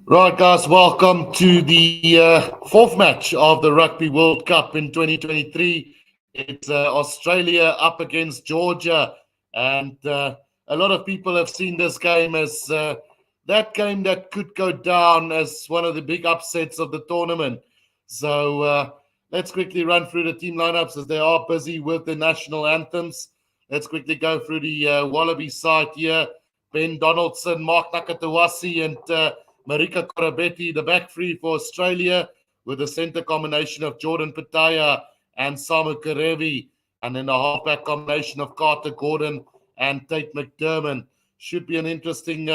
Right, guys, welcome to the fourth match of the Rugby World Cup in 2023. It's Australia up against Georgia, and a lot of people have seen this game as that game that could go down as one of the big upsets of the tournament. So let's quickly run through the team lineups as they are busy with the national anthems. Let's quickly go through the Wallaby side here. Ben Donaldson, Mark Nakatawasi, and Marika Korobetti, the back three for Australia, with a centre combination of Jordan Pataya and Samu Karevi, and then a halfback combination of Carter Gordon and Tate McDermott. Should be an interesting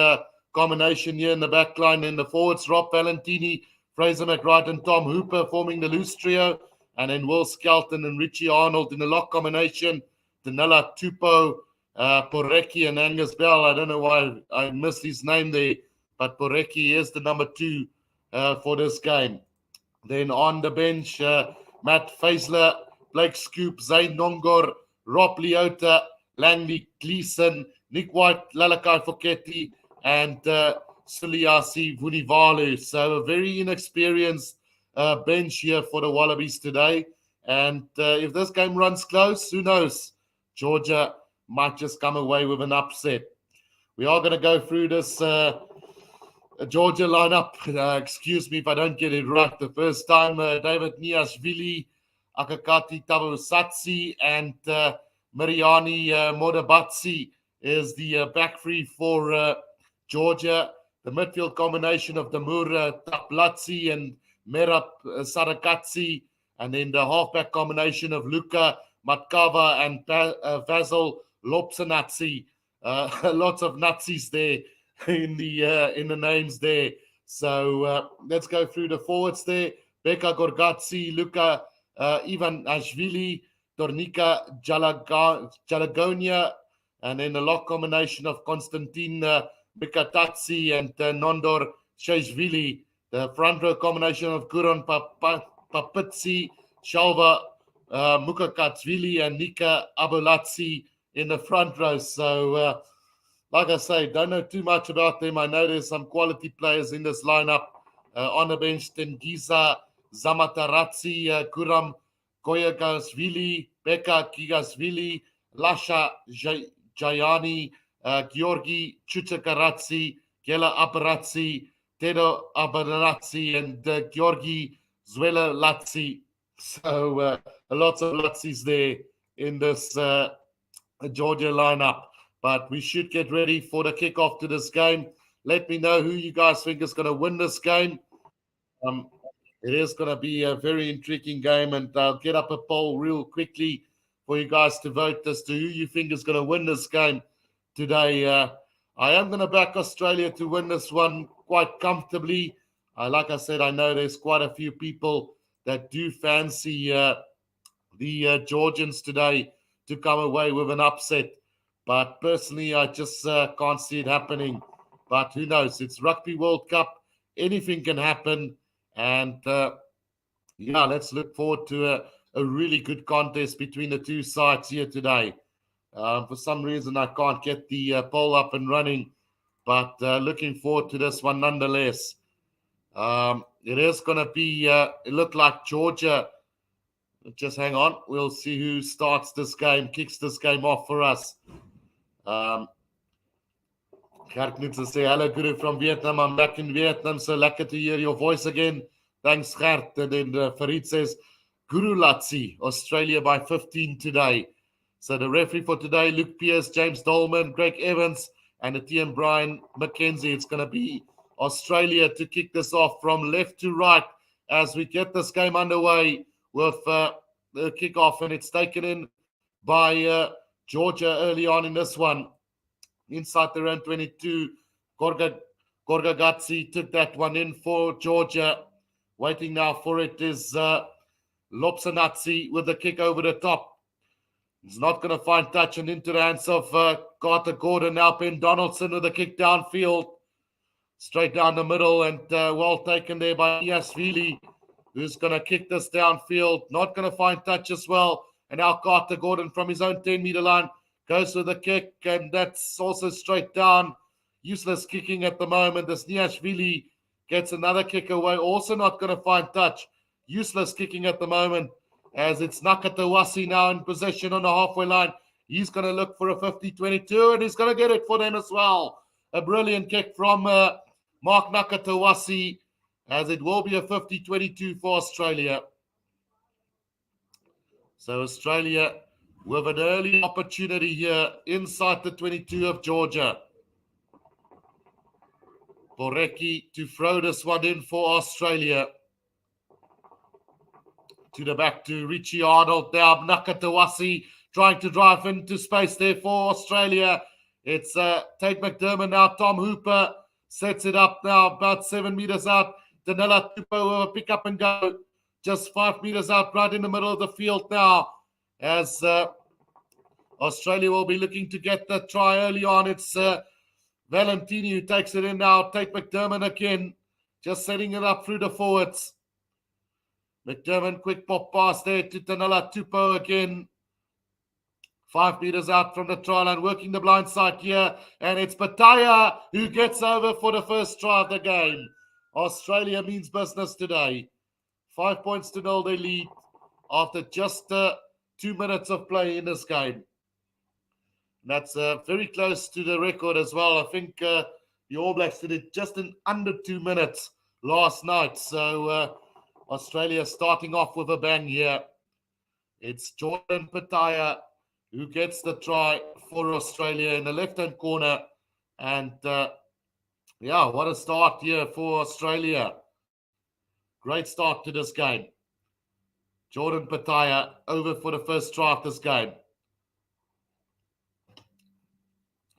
combination here in the back line. In the forwards, Rob Valentini, Fraser McWright, and Tom Hooper forming the loose trio, and then Will Skelton and Richie Arnold in the lock combination. Danila Tupou, Poreki, and Angus Bell. I don't know why I missed his name there, but Poreki is the number two for this game. Then on the bench, Matt Faisler, Blake Scoop, Zayn Nongor, Rob Leota, Langley Gleeson, Nick White, Lalakai Foketi, and Suliasi Vunivalu. So a very inexperienced bench here for the Wallabies today. And if this game runs close, who knows? Georgia might just come away with an upset. We are going to go through this Georgia lineup. Excuse me if I don't get it right the first time. David Niashvili, Akakati Tavusatsi, and Mariani Modabatsi is the back three for Georgia. The midfield combination of Damur Taplatsi and Merab Sarakatsi, and then the halfback combination of Luka Matkava and Vasil Lopsanatsi. Lots of Nazis there in the names there. So let's go through the forwards there. Beka Gorgatsi, Luka Ivan Ashvili, Tornika Jalagonia, and then the lock combination of Konstantin Bikatatsi and Nondor Sheshvili. The front row combination of Guron Papitsi, Shalva Mukakatsvili, and Nika Abulatsi in the front row. So like I say, don't know too much about them. I know there's some quality players in this lineup. On the bench, Tengiza Zamataratsi, Kuram Koyagasvili, Beka Kigasvili, Lasha Jayani, Georgi Chuchakaratsi, Gela Aparatsi, Tedo Abaratsi, and Georgi Zwela Latsi. So lots of Latsis there in this Georgia lineup. But we should get ready for the kickoff to this game. Let me know who you guys think is going to win this game. It is going to be a very intriguing game, and I'll get up a poll real quickly for you guys to vote as to who you think is going to win this game today. I am going to back Australia to win this one quite comfortably. Like I said, I know there's quite a few people that do fancy the Georgians today to come away with an upset. But personally, I just can't see it happening. But who knows? It's Rugby World Cup. Anything can happen. And let's look forward to a really good contest between the two sides here today. For some reason, I can't get the poll up and running. But looking forward to this one nonetheless. It is going to be, it looked like Georgia. Just hang on. We'll see who starts this game, kicks this game off for us. Gert needs to say, hello, Guru from Vietnam. I'm back in Vietnam, so lucky to hear your voice again. Thanks, Gert. And then Farid says, Guru Latsi, Australia by 15 today. So the referee for today, Luke Pierce, James Dolman, Greg Evans, and the TM Brian McKenzie. It's going to be Australia to kick this off from left to right as we get this game underway with the kickoff, and it's taken in by Georgia early on in this one. Inside the round 22, Gorgagatsi took that one in for Georgia. Waiting now for it is Lopsanatsi with the kick over the top. He's not going to find touch, and into the hands of Carter Gordon. Now Ben Donaldson with a kick downfield. Straight down the middle, and well taken there by Niashvili, who's going to kick this downfield. Not going to find touch as well. And now Carter Gordon from his own 10-meter line goes with the kick, and that's also straight down. Useless kicking at the moment. This Niashvili gets another kick away. Also not going to find touch. Useless kicking at the moment, as it's Nakatawasi now in possession on the halfway line. He's going to look for a 50-22, and he's going to get it for them as well. A brilliant kick from Mark Nakatawasi, as it will be a 50-22 for Australia. So Australia with an early opportunity here inside the 22 of Georgia. Borecki to throw this one in for Australia. To the back to Richie Arnold now. Nakatawasi trying to drive into space there for Australia. It's Tate McDermott now. Tom Hooper sets it up now about 7 meters out. Danila Tupou will pick up and go. Just 5 meters out right in the middle of the field now. As Australia will be looking to get the try early on. It's Valentini who takes it in now. Tate McDermott again. Just setting it up through the forwards. McDermott, quick pop pass there to Danila Tupou again. 5 meters out from the try line, working the blind side here. And it's Pataya who gets over for the first try of the game. Australia means business today. 5 points to 0 they lead after just 2 minutes of play in this game. That's very close to the record as well. I think the All Blacks did it just in under 2 minutes last night. So Australia starting off with a bang here. It's Jordan Pataya who gets the try for Australia in the left-hand corner. And yeah, what a start here for Australia. Great start to this game. Jordan Pataya over for the first try of this game.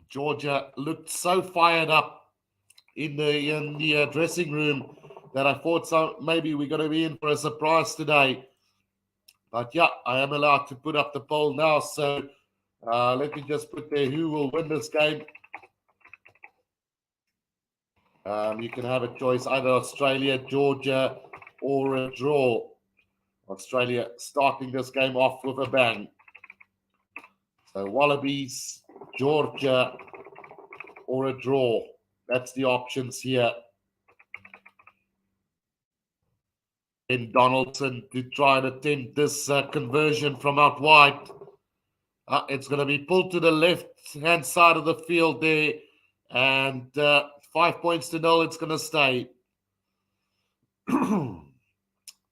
Georgia looked so fired up in the dressing room that I thought maybe we're going to be in for a surprise today. But yeah, I am allowed to put up the poll now. So let me just put there who will win this game. You can have a choice, either Australia, Georgia, or a draw. Australia starting this game off with a bang. So Wallabies, Georgia, or a draw. That's the options here. In Donaldson to try and attempt this conversion from out wide. It's going to be pulled to the left-hand side of the field there. And 5 points to 0, it's going to stay.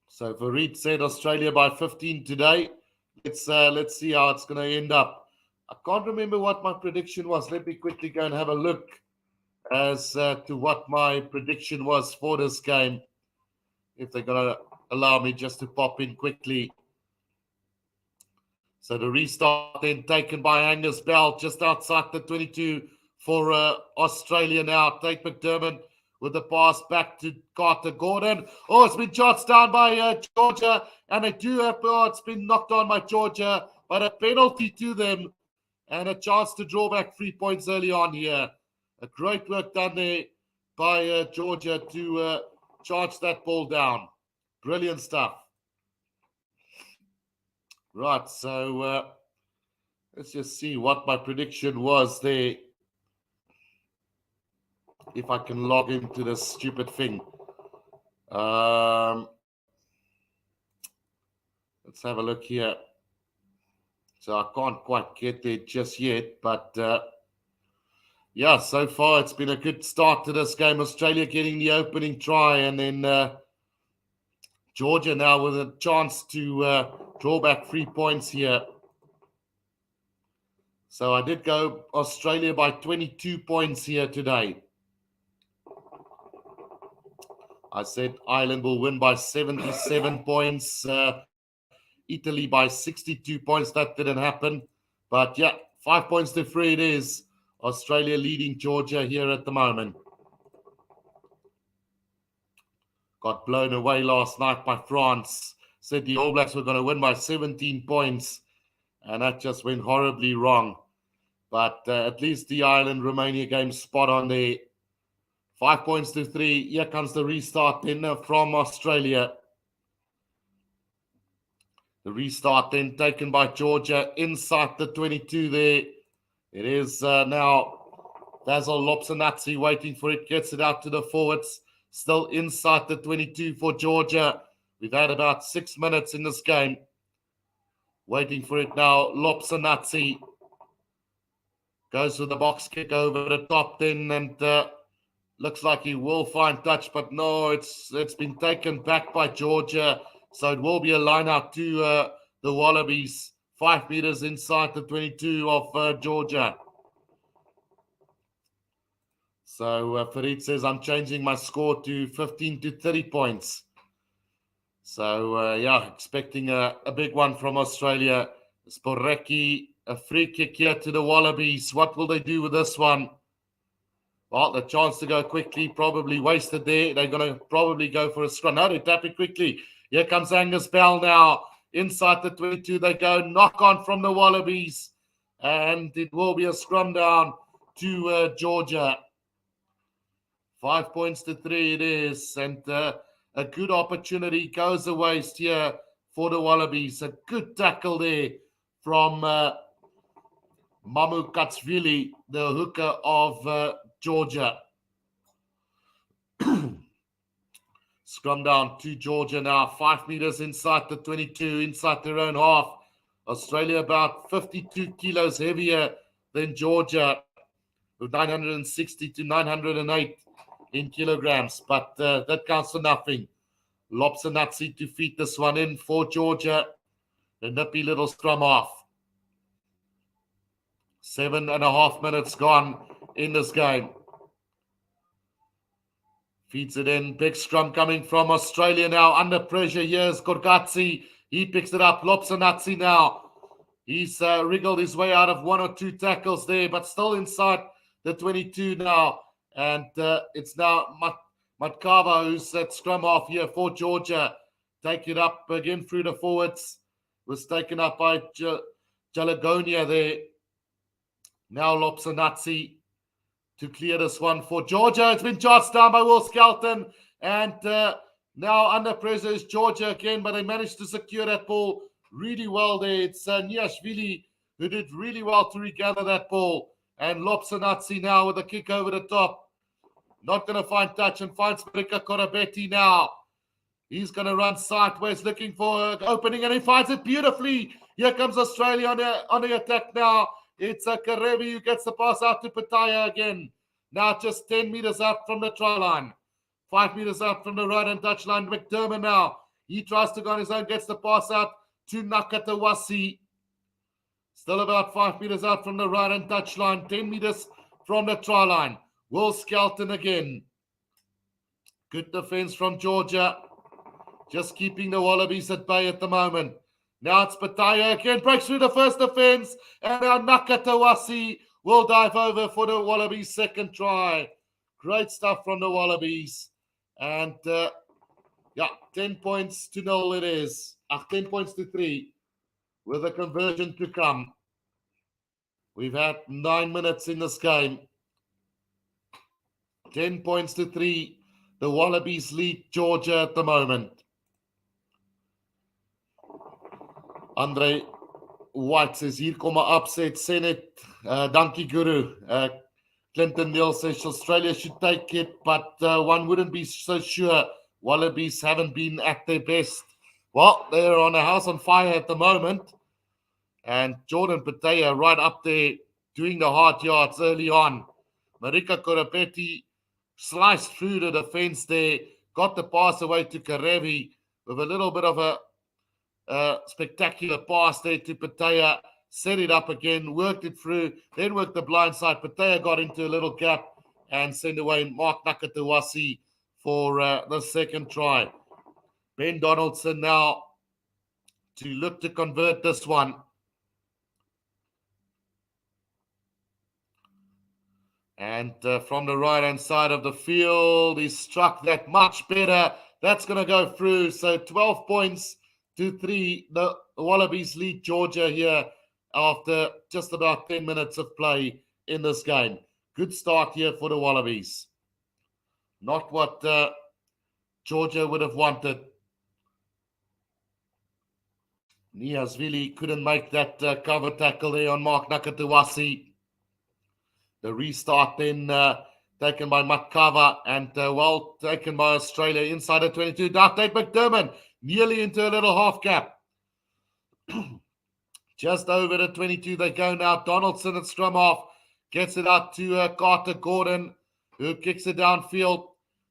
So Farid said Australia by 15 today. Let's see how it's going to end up. I can't remember what my prediction was. Let me quickly go and have a look as to what my prediction was for this game. If they're going to allow me just to pop in quickly. So the restart then taken by Angus Bell just outside the 22 for Australia now. Tate McDermott with the pass back to Carter Gordon. Oh, it's been charged down by Georgia. And they do have, it's been knocked on by Georgia. But a penalty to them. And a chance to draw back 3 points early on here. A great work done there by Georgia to charge that ball down. Brilliant stuff. Right, so let's just see what my prediction was there. If I can log into this stupid thing. Let's have a look here. So I can't quite get there just yet, but yeah, so far it's been a good start to this game. Australia getting the opening try, and then Georgia now with a chance to draw back 3 points here. So I did go Australia by 22 points here today. I said Ireland will win by 77 points. Italy by 62 points. That didn't happen. But yeah, 5 points to 3 it is. Australia leading Georgia here at the moment. Got blown away last night by France. Said the All Blacks were going to win by 17 points. And that just went horribly wrong. But at least the Ireland-Romania game spot on there. 5 points to 3. Here comes the restart then from Australia. The restart then taken by Georgia inside the 22 there. It is now Basil Lopsanatsi waiting for it. Gets it out to the forwards. still inside the 22 for Georgia. We've had about 6 minutes in this game. Waiting for it now. Lopsanatsi goes with the box kick over the top then, and looks like he will find touch, but no, it's been taken back by Georgia. So it will be a line out to the Wallabies, 5 meters inside the 22 of Georgia. So Farid says, I'm changing my score to 15 to 30 points. So, expecting a big one from Australia. Sporecki, a free kick here to the Wallabies. What will they do with this one? Well, the chance to go quickly, probably wasted there. They're going to probably go for a scrum. No, they tap it quickly. Here comes Angus Bell now. Inside the 22, they go. Knock on from the Wallabies. And it will be a scrum down to Georgia. 5 points to 3 it is. And a good opportunity goes a waste here for the Wallabies. A good tackle there from Mamu Katsvili, the hooker of Georgia. Scrum down to Georgia now. 5 meters inside the 22, inside their own half. Australia about 52 kilos heavier than Georgia, with 960 to 908 in kilograms. But that counts for nothing. Lopsanatsi to feed this one in for Georgia. The nippy little scrum off. 7.5 minutes gone in this game. Feeds it in. Big scrum coming from Australia now. Under pressure. Here's Gorgatsi. He picks it up. Lopsanatsi now. He's wriggled his way out of 1 or 2 tackles there, but still inside the 22 now. And it's now Matkava who's at scrum off here for Georgia. Take it up again through the forwards. Was taken up by Jalagonia there. Now Lopsanatsi to clear this one for Georgia. It's been charged down by Will Skelton. And now under pressure is Georgia again, but they managed to secure that ball really well there. It's Niashvili who did really well to regather that ball. And Lopsanatsi now with a kick over the top. Not going to find touch and finds Marika Korabeti now. He's going to run sideways looking for an opening, and he finds it beautifully. Here comes Australia on the attack now. It's Karevi who gets the pass out to Pataya again. Now just 10 meters out from the try line. 5 meters out from the right and touch line. McDermott now. He tries to go on his own, gets the pass out to Nakatawasi. Still about 5 meters out from the right and touch line. 10 meters from the try line. Will Skelton again. Good defense from Georgia. Just keeping the Wallabies at bay at the moment. Now it's Pataya again. Breaks through the first defense. And now Nakatawasi will dive over for the Wallabies' second try. Great stuff from the Wallabies. And 10 points to 0 it is. 10 points to 3 with a conversion to come. We've had 9 minutes in this game. 10 points to 3. The Wallabies lead Georgia at the moment. Andre White says, hier kom 'n upset. Senate, dankie Guru. Clinton Neal says, Australia should take it, but one wouldn't be so sure. Wallabies haven't been at their best. Well, they're on a house on fire at the moment. And Jordan Pataya right up there doing the hard yards early on. Marika Korapeti sliced through the defense there, got the pass away to Karevi with a little bit of a spectacular pass there to Pataya, set it up again, worked it through, then worked the blind side. Pataya got into a little gap and sent away Mark Nakatawasi for the second try. Ben Donaldson now to look to convert this one. And from the right-hand side of the field, he struck that much better. That's going to go through. So 12 points to 3. The Wallabies lead Georgia here after just about 10 minutes of play in this game. Good start here for the Wallabies. Not what Georgia would have wanted. Niasvili couldn't make that cover tackle there on Mark Nakatawasi. The restart then taken by Matkava, and well taken by Australia inside the 22. Now Tate McDermott nearly into a little half gap. Just over the 22 they go now. Donaldson at scrum half gets it out to Carter Gordon, who kicks it downfield.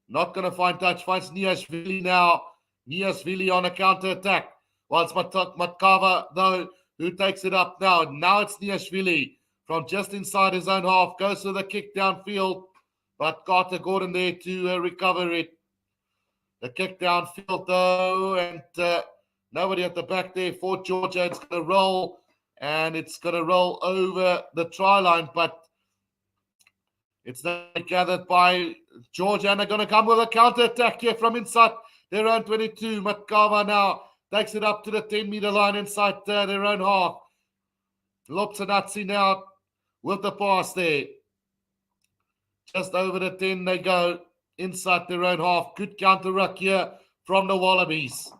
Not going to find touch. Finds Niashvili now. Niashvili on a counter attack. While it's Matkava, though, who takes it up now. Now it's Niashvili from just inside his own half. Goes with a kick downfield. But Carter Gordon there to recover it. The kick downfield, though, and nobody at the back there for Georgia. It's going to roll, and it's going to roll over the try line, but it's now gathered by Georgia, and they're going to come with a counter-attack here from inside their own 22. Matkava now takes it up to the 10-meter line inside their own half. Lopsanatsi now with the pass there. Just over the 10 they go inside their own half. Good counter-ruck here from the Wallabies.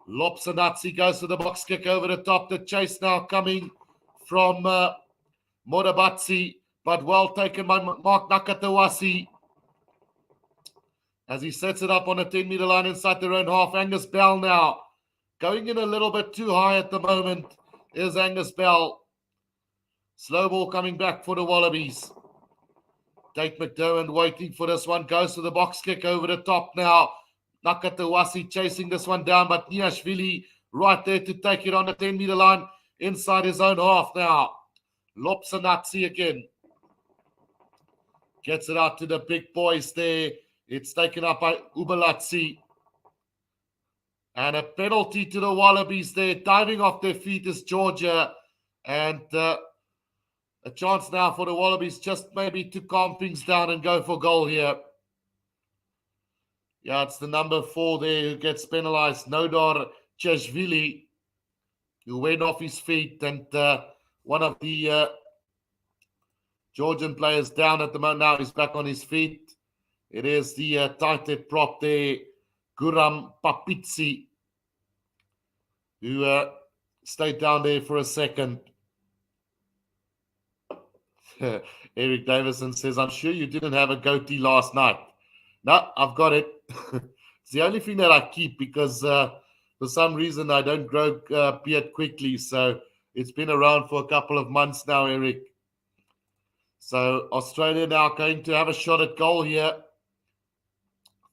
Lopsanatsi goes to the box kick over the top. The chase now coming from Morabatsi, but well taken by Mark Nakatawasi as he sets it up on a 10-meter line inside their own half. Angus Bell now going in a little bit too high at the moment is Angus Bell. Slow ball coming back for the Wallabies. Tate McDermott waiting for this one. Goes to the box kick over the top now. Nakatawasi chasing this one down, but Niashvili right there to take it on the 10-meter line inside his own half now. Lopsanatsi again. Gets it out to the big boys there. It's taken up by Ubalatsi. And a penalty to the Wallabies there. Diving off their feet is Georgia. And a chance now for the Wallabies just maybe to calm things down and go for goal here. Yeah, it's the number 4 there who gets penalized. Nodar Cheshvili, who went off his feet, and one of the Georgian players down at the moment now is back on his feet. It is the tight-head prop there, Guram Papitsi, who stayed down there for a second. Eric Davison says, I'm sure you didn't have a goatee last night. No, I've got it. It's the only thing that I keep because for some reason I don't grow beard quickly. So it's been around for a couple of months now, Eric. So Australia now going to have a shot at goal here.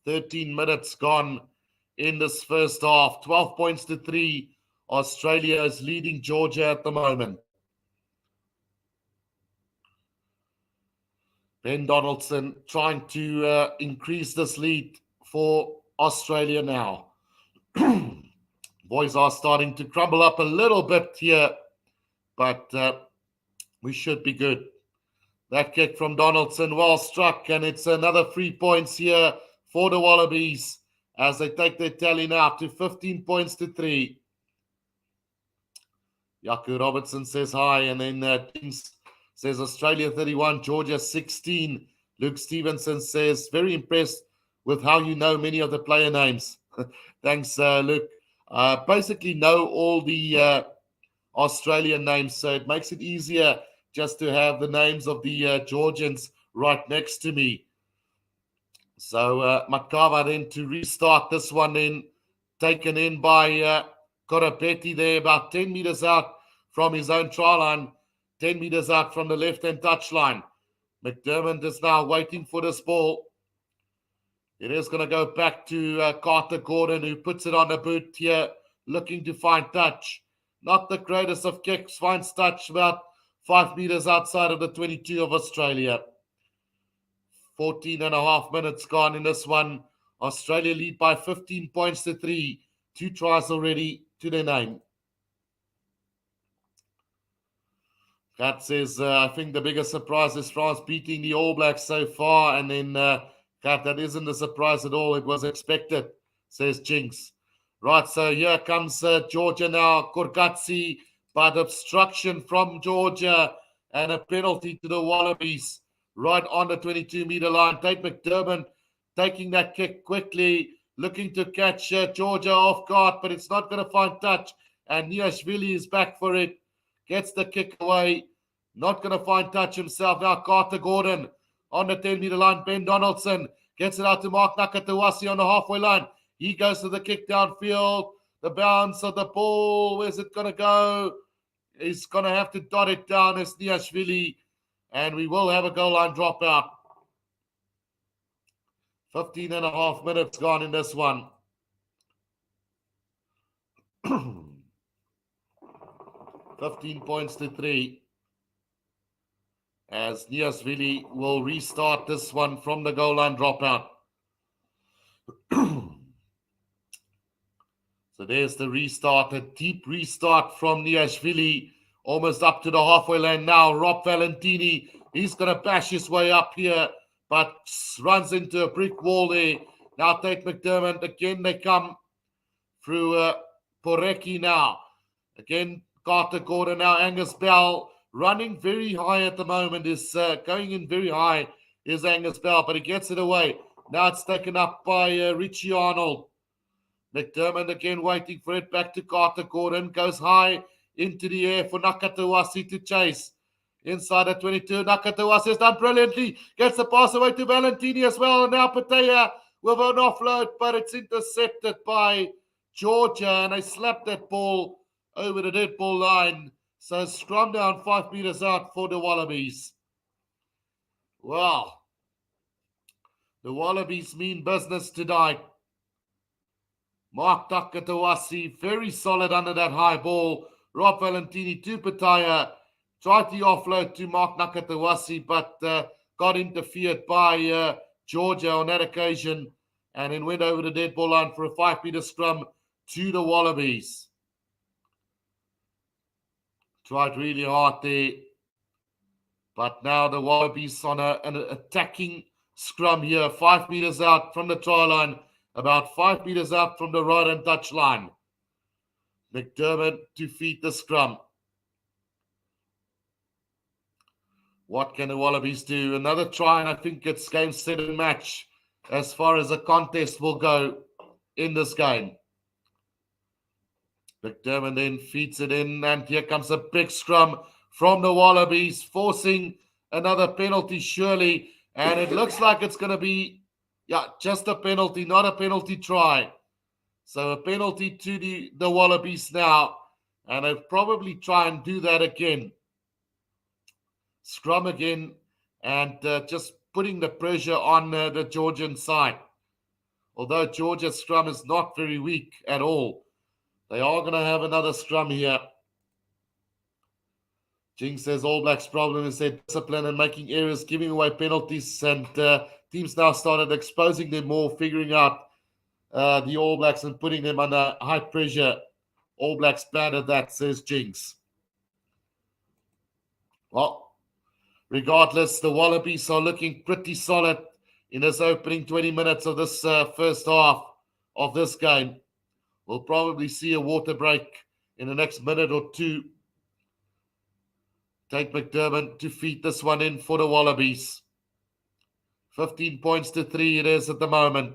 13 minutes gone in this first half. 12 points to 3. Australia is leading Georgia at the moment. Ben Donaldson trying to increase this lead for Australia now. Boys are starting to crumble up a little bit here, but we should be good. That kick from Donaldson, well struck, and it's another 3 points here for the Wallabies as they take their tally now to 15 points to 3. Yaku Robertson says hi, and then James says Australia 31, Georgia 16. Luke Stevenson says, very impressed with how you know many of the player names. Thanks, Luke. Basically know all the Australian names, so it makes it easier just to have the names of the Georgians right next to me. So Matkava then to restart this one in, taken in by Korapeti there, about 10 meters out from his own try line. 10 meters out from the left-hand touchline. McDermott is now waiting for this ball. It is going to go back to Carter Gordon, who puts it on the boot here, looking to find touch. Not the greatest of kicks, finds touch about 5 meters outside of the 22 of Australia. 14 and a half minutes gone in this one. Australia lead by 15 points to 3. 2 tries already to their name. Kat says, I think the biggest surprise is France beating the All Blacks so far. And then, Kat, that isn't a surprise at all. It was expected, says Jinx. Right, so here comes Georgia now. Korgatsi, but obstruction from Georgia and a penalty to the Wallabies right on the 22-meter line. Tate McDermott taking that kick quickly, looking to catch Georgia off guard, but it's not going to find touch. And Niashvili is back for it. Gets the kick away. Not going to find touch himself. Now Carter Gordon on the 10-meter line. Ben Donaldson gets it out to Mark Nakatawasi on the halfway line. He goes to the kick downfield. The bounce of the ball. Where's it going to go? He's going to have to dot it down as Niashvili. And we will have a goal line dropout. 15 and a half minutes gone in this one. 15 points to 3. As Niashvili will restart this one from the goal line dropout. So there's the restart, a deep restart from Niashvili, almost up to the halfway line now. Rob Valentini, he's going to bash his way up here, but runs into a brick wall there. Now Tate McDermott, again they come through Porecki now. Again, Carter Gordon now, Angus Bell, running very high at the moment, is going in very high, is Angus Bell, but he gets it away. Now it's taken up by Richie Arnold. McDermott again waiting for it, back to Carter Gordon, goes high into the air for Nakatawasi to chase. Inside the 22, Nakatawasi has done brilliantly, gets the pass away to Valentini as well, and now Patea with an offload, but it's intercepted by Georgia, and they slapped that ball over the dead ball line. So scrum down 5 meters out for the Wallabies. Wow. The Wallabies mean business tonight. Mark Nakatawasi, very solid under that high ball. Rob Valentini to Pattaya. Tried the offload to Mark Nakatawasi, but got interfered by Georgia on that occasion. And then went over the dead ball line for a 5 meter scrum to the Wallabies. Tried really hard there. But now the Wallabies on an attacking scrum here. 5 meters out from the try line. About 5 meters out from the right and touch line. McDermott to feed the scrum. What can the Wallabies do? Another try, and I think it's game, set, and match as far as a contest will go in this game. McDermott then feeds it in, and here comes a big scrum from the Wallabies, forcing another penalty surely, and it looks like it's going to be just a penalty, not a penalty try. So a penalty to the Wallabies now, and they'll probably try and do that again. Scrum again, and just putting the pressure on the Georgian side. Although Georgia's scrum is not very weak at all, they are going to have another scrum here. Jing says All Blacks' problem is their discipline and making errors, giving away penalties, and teams now started exposing them more, figuring out the All Blacks and putting them under high pressure. All Blacks bad at that, says Jinx. Well, regardless, the Wallabies are looking pretty solid in this opening 20 minutes of this first half of this game. We'll probably see a water break in the next minute or two. Tate McDermott to feed this one in for the Wallabies. 15 points to 3 it is at the moment.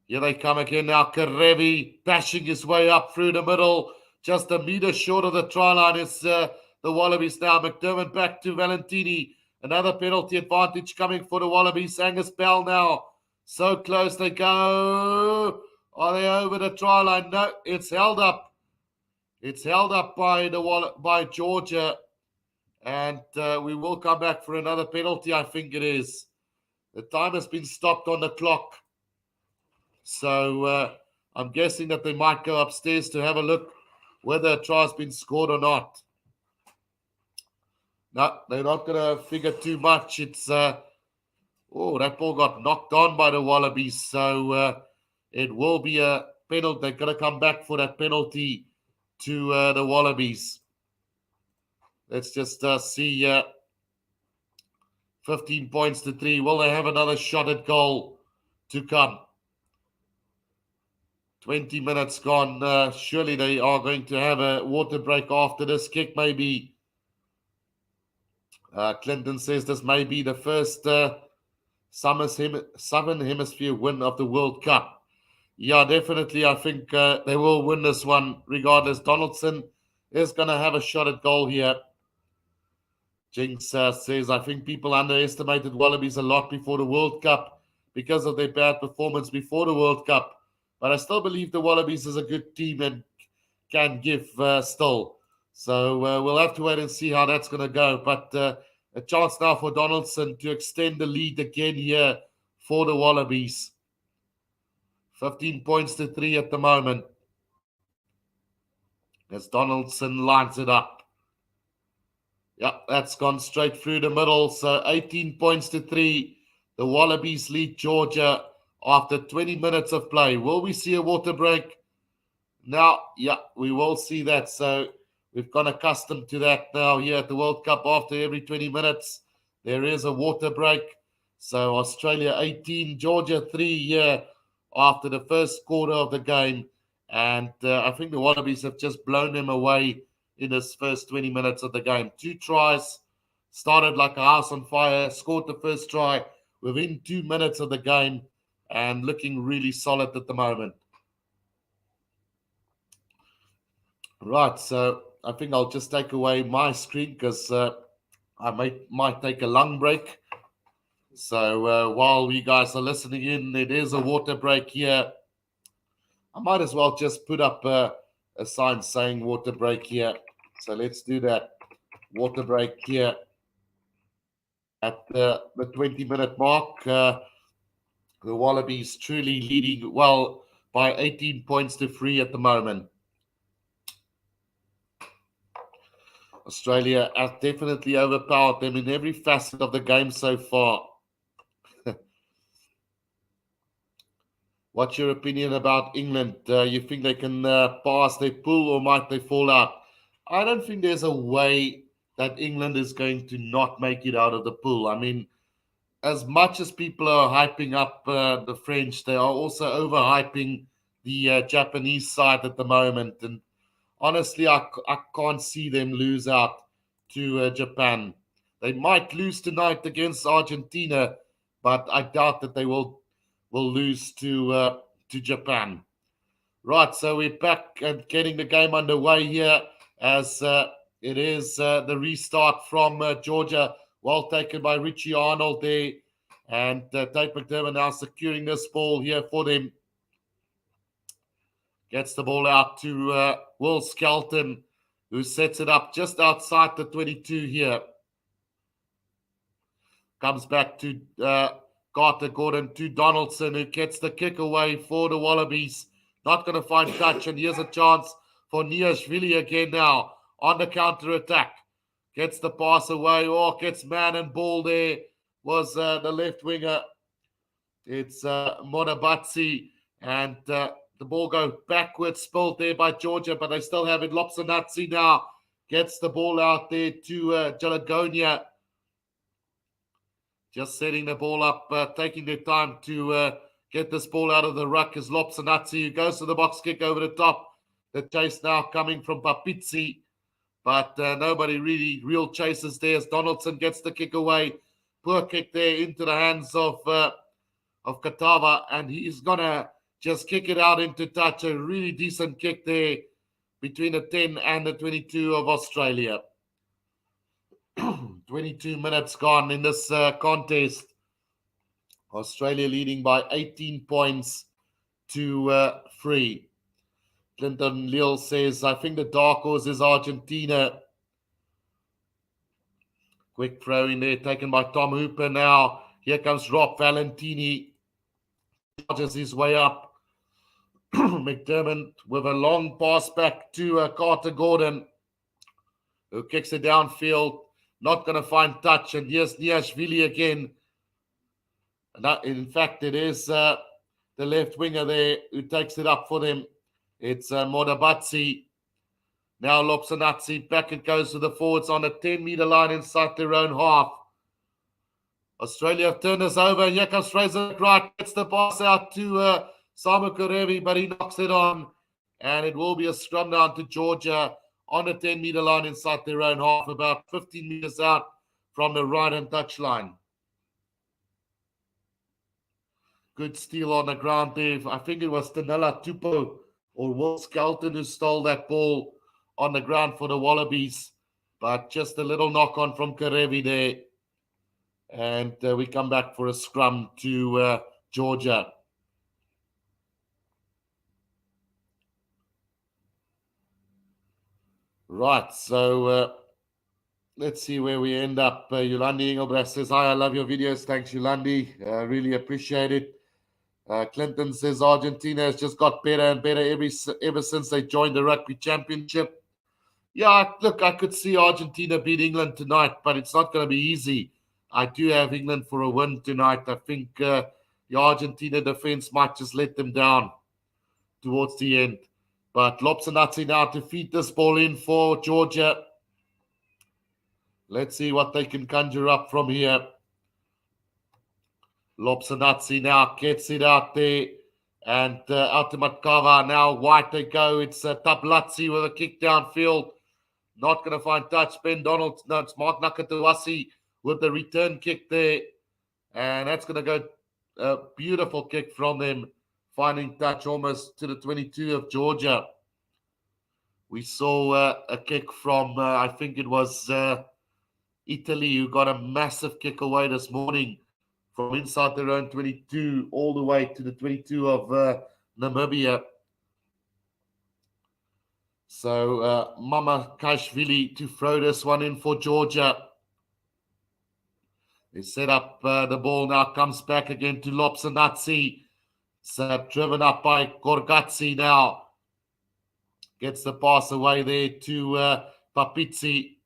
Here they come again now. Karevi bashing his way up through the middle. Just a meter short of the try line is the Wallabies now. McDermott back to Valentini. Another penalty advantage coming for the Wallabies. Angus Bell now. So close they go. Are they over the try line? No, it's held up. It's held up by Georgia. And we will come back for another penalty, I think it is. The time has been stopped on the clock. So I'm guessing that they might go upstairs to have a look whether a try has been scored or not. No, they're not going to figure too much. It's that ball got knocked on by the Wallabies. So it will be a penalty. They're going to come back for that penalty to the Wallabies. Let's just see 15 points to 3. Will they have another shot at goal to come? 20 minutes gone. Surely they are going to have a water break after this kick, maybe. Clinton says this may be the first Southern Hemisphere win of the World Cup. Yeah, definitely. I think they will win this one regardless. Donaldson is going to have a shot at goal here. Jinx says, I think people underestimated Wallabies a lot before the World Cup because of their bad performance before the World Cup. But I still believe the Wallabies is a good team and can give still. So we'll have to wait and see how that's going to go. But a chance now for Donaldson to extend the lead again here for the Wallabies. 15 points to 3 at the moment as Donaldson lines it up. Yep, that's gone straight through the middle. So 18 points to 3. The Wallabies lead Georgia after 20 minutes of play. Will we see a water break? Now, yeah, we will see that. So we've gone accustomed to that now here at the World Cup. After every 20 minutes, there is a water break. So Australia 18, Georgia 3 here after the first quarter of the game. And I think the Wallabies have just blown them away in this first 20 minutes of the game. 2 tries, started like a house on fire, scored the first try within 2 minutes of the game, and looking really solid at the moment. Right, so I think I'll just take away my screen because I might take a lung break. So while you guys are listening in, it is a water break here. I might as well just put up a sign saying water break here. So let's do that. Water break here at the 20-minute mark. The Wallabies truly leading well by 18 points to 3 at the moment. Australia has definitely overpowered them in every facet of the game so far. What's your opinion about England? You think they can pass their pool or might they fall out? I don't think there's a way that England is going to not make it out of the pool. I mean, as much as people are hyping up the French, they are also overhyping the Japanese side at the moment. And honestly, I can't see them lose out to Japan. They might lose tonight against Argentina, but I doubt that they will lose to Japan. Right, so we're back and getting the game underway here as it is the restart from Georgia. Well taken by Richie Arnold there. And Tate McDermott now securing this ball here for them. Gets the ball out to Will Skelton, who sets it up just outside the 22 here. Comes back to Carter Gordon to Donaldson, who gets the kick away for the Wallabies. Not going to find touch, and here's a chance for Niashvili again now on the counter-attack. Gets the pass away, or gets man and ball there. Was the left winger. It's Modabatsi, and the ball goes backwards, spilled there by Georgia, but they still have it. Lopsanatsi now gets the ball out there to Jalagonia. Just setting the ball up, taking their time to get this ball out of the ruck is Lopsanatsi, who goes to the box kick over the top. The chase now coming from Papizzi, but nobody really real chases there as Donaldson gets the kick away. Poor kick there into the hands of Katava, and he's going to just kick it out into touch. A really decent kick there between the 10 and the 22 of Australia. 22 minutes gone in this contest. Australia leading by 18 points to 3. Clinton Leal says, I think the dark horse is Argentina. Quick throw in there taken by Tom Hooper now. Here comes Rob Valentini. Charges his way up. McDermott with a long pass back to Carter Gordon, who kicks it downfield. Not going to find touch. And here's Niashvili again. In fact, it is the left winger there who takes it up for them. It's Modabatsi. Now Lopsanatsi. Back it goes to the forwards on the 10-meter line inside their own half. Australia have turned this over. Here comes Fraser McWright. Gets the pass out to Samu Karevi, but he knocks it on. And it will be a scrum down to Georgia on the 10-meter line inside their own half, about 15 meters out from the right-hand touchline. Good steal on the ground there. I think it was Tanela Tupo or Will Skelton who stole that ball on the ground for the Wallabies. But just a little knock on from Karevi there. And we come back for a scrum to Georgia. Right, so let's see where we end up. Yolandi Engelbrecht says, hi, I love your videos. Thanks, Yolandi. Really appreciate it. Clinton says, Argentina has just got better and better ever since they joined the Rugby Championship. Yeah, look, I could see Argentina beat England tonight, but it's not going to be easy. I do have England for a win tonight. I think the Argentina defense might just let them down towards the end. But Lopsanazzi now to feed this ball in for Georgia. Let's see what they can conjure up from here. Lopsanazzi now gets it out there. And Ultimate Kava now wide they go. It's Tablazzi with a kick downfield. Not going to find touch. Ben Donald, no, it's Mark Nakatawasi with the return kick there. And that's going to go a beautiful kick from them, finding touch almost to the 22 of Georgia. We saw a kick from, I think it was Italy, who got a massive kick away this morning from inside their own 22 all the way to the 22 of Namibia. So Mama Kashvili to throw this one in for Georgia. They set up the ball now, comes back again to Lopsanazzi. It's driven up by Gorgatzi now. Gets the pass away there to Papizzi.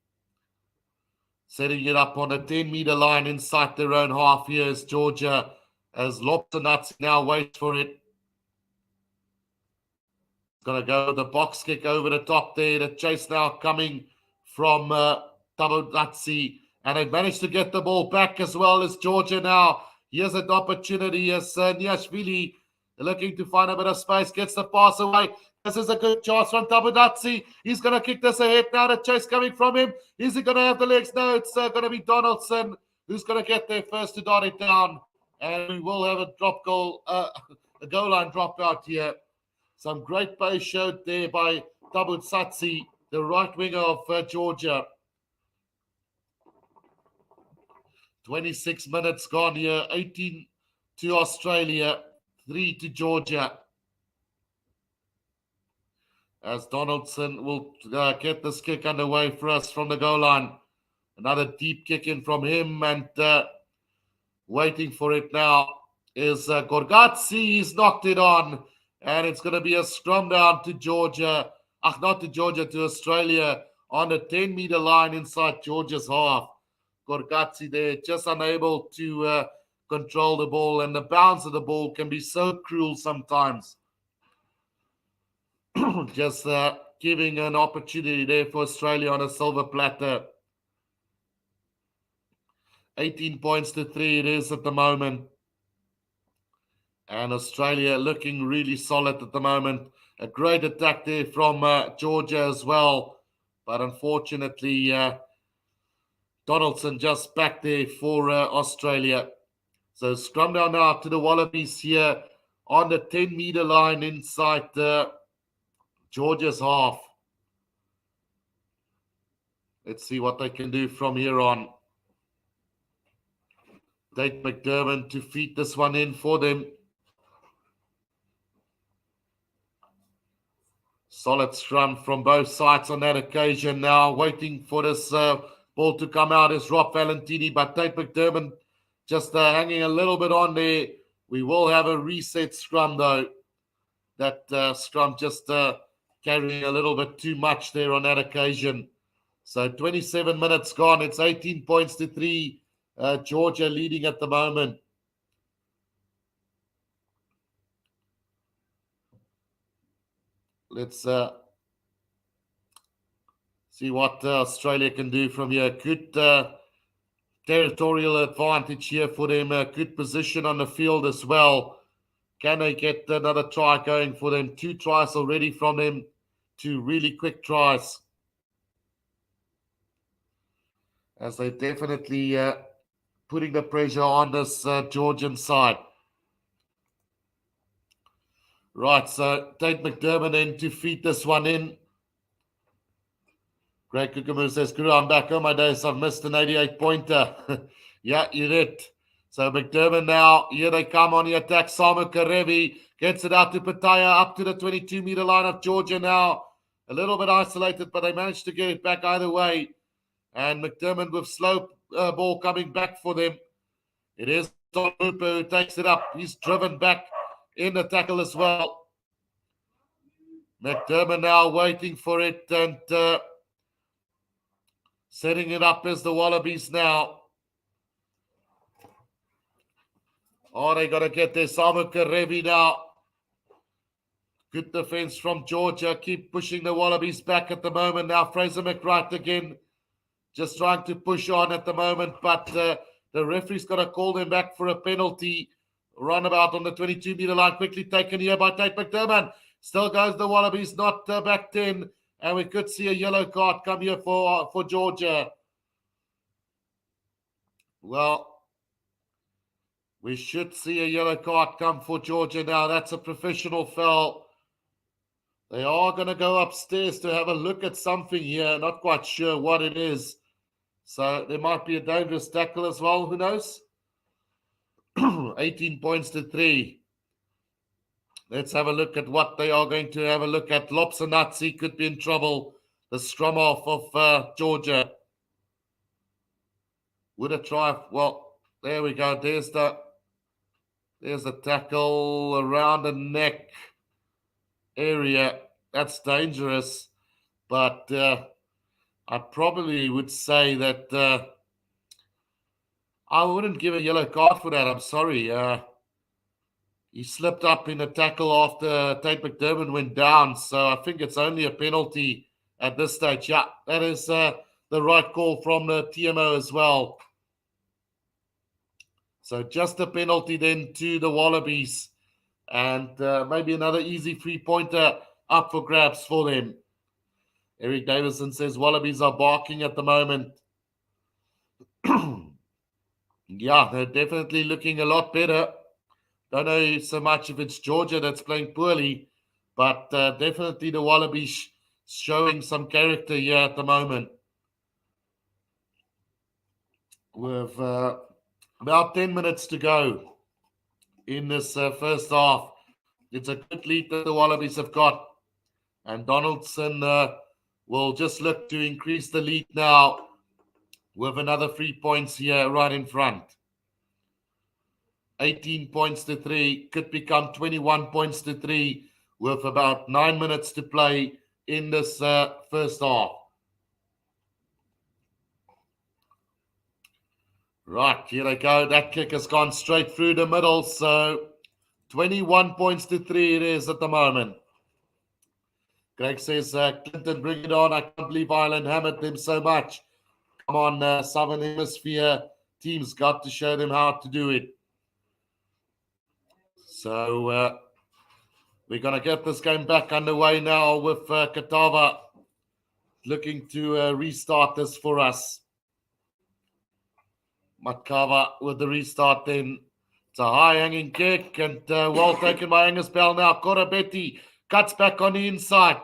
Setting it up on a 10-meter line inside their own half here is Georgia, as Lopsanazzi now waits for it. Going to go the box kick over the top there. The chase now coming from Tabodazzi. And they've managed to get the ball back as well as Georgia now. Here's an opportunity as Niashvili looking to find a bit of space. Gets the pass away. This is a good chance from Tabodazzi. He's going to kick this ahead now. The chase coming from him. Is he going to have the legs? No, it's going to be Donaldson who's going to get there first to dot it down. And we will have a drop goal, a goal line dropout here. Some great pace showed there by Tabutsatsi, the right winger of Georgia. 26 minutes gone here. 18 to Australia, 3 to Georgia. As Donaldson will get this kick underway for us from the goal line. Another deep kick in from him, and waiting for it now is Gorgatzi. He's knocked it on. And it's going to be a scrum down to Georgia. Not to Georgia, to Australia on the 10-meter line inside Georgia's half. Gorgatzi there just unable to control the ball. And the bounce of the ball can be so cruel sometimes. Just giving an opportunity there for Australia on a silver platter. 18 points to 3 it is at the moment. And Australia looking really solid at the moment. A great attack there from Georgia as well. But unfortunately, Donaldson just back there for Australia. So scrum down now to the Wallabies here on the 10-meter line inside Georgia's half. Let's see what they can do from here on. Tate McDermott to feed this one in for them. Solid scrum from both sides on that occasion now. Waiting for this ball to come out is Rob Valentini, but Tate McDermott just hanging a little bit on there. We will have a reset scrum though. That scrum just carrying a little bit too much there on that occasion. So 27 minutes gone. It's 18 points to 3. Georgia leading at the moment. Let's see what Australia can do from here. Good territorial advantage here for them. Good position on the field as well. Can they get another try going for them? 2 tries already from them. 2 really quick tries. As they definitely putting the pressure on this Georgian side. Right, so Tate McDermott then to feed this one in. Greg Kukamu says, Guru, I'm back on my days. I've missed an 88-pointer. Yeah, you did. So McDermott now, here they come on the attack. Samu Karevi gets it out to Pataya, up to the 22-meter line of Georgia now. A little bit isolated, but they managed to get it back either way. And McDermott with slow ball coming back for them. It is Don Hooper who takes it up. He's driven back in the tackle as well. McDermott now waiting for it and setting it up as the Wallabies now. Oh, they got to get there. Samu Karevi now. Good defense from Georgia. Keep pushing the Wallabies back at the moment. Now Fraser McWright again. Just trying to push on at the moment. But the referee's got to call them back for a penalty. Runabout on the 22-meter line. Quickly taken here by Tate McDermott. Still goes the Wallabies. Not back 10. And we could see a yellow card come here for Georgia. Well, we should see a yellow card come for Georgia now. That's a professional foul. They are going to go upstairs to have a look at something here. Not quite sure what it is. So there might be a dangerous tackle as well. Who knows? 18 points to 3. Let's have a look at what they are going to have a look at. Lopsanatsi could be in trouble. The scrum off of Georgia. Would a try? Well, there we go. There's the tackle around the neck area. That's dangerous. But I probably would say that I wouldn't give a yellow card for that. I'm sorry. He slipped up in a tackle after Tate McDermott went down. So I think it's only a penalty at this stage. Yeah, that is the right call from the TMO as well. So just a penalty then to the Wallabies. And maybe another easy 3-pointer up for grabs for them. Eric Davison says Wallabies are barking at the moment. Yeah, they're definitely looking a lot better. Don't know so much if it's Georgia that's playing poorly, but definitely the Wallabies showing some character here at the moment. With about 10 minutes to go in this first half. It's a good lead that the Wallabies have got. And Donaldson will just look to increase the lead now with another 3 points here right in front. 18 points to 3. Could become 21 points to 3 with about 9 minutes to play in this first half. Right, here they go. That kick has gone straight through the middle. So 21 points to 3 it is at the moment. Greg says, Clinton, bring it on. I can't believe Ireland hammered them so much. Come on, Southern Hemisphere teams got to show them how to do it. So we're going to get this game back underway now with Katava looking to restart this for us. Matkava with the restart then. It's a high-hanging kick and well taken by Angus Bell now. Corabetti cuts back on the inside.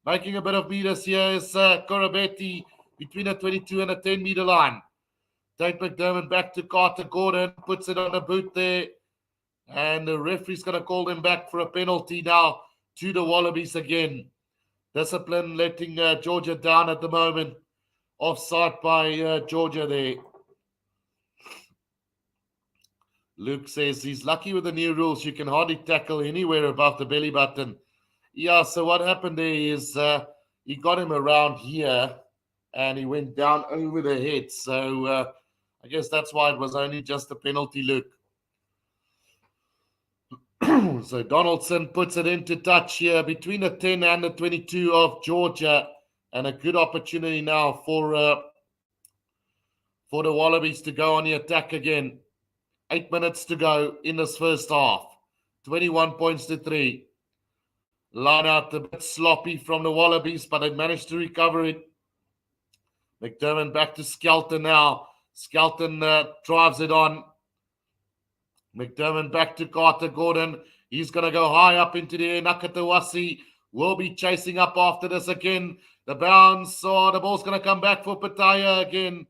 Making a bit of meters here is Corabetti between a 22 and a 10-meter line. Tate McDermott back to Carter Gordon. Puts it on the boot there. And the referee's going to call them back for a penalty now to the Wallabies again. Discipline letting Georgia down at the moment. Offside by Georgia there. Luke says he's lucky with the new rules. You can hardly tackle anywhere above the belly button. Yeah, so what happened there is he got him around here and he went down over the head. So I guess that's why it was only just a penalty, Luke. So Donaldson puts it into touch here between the 10 and the 22 of Georgia. And a good opportunity now for the Wallabies to go on the attack again. 8 minutes to go in this first half. 21 points to 3. Line out a bit sloppy from the Wallabies, but they managed to recover it. McDermott back to Skelton now. Skelton drives it on. McDermott back to Carter Gordon. He's going to go high up into the air. Nakatawasi will be chasing up after this again. The bounce, the ball's going to come back for Pattaya again.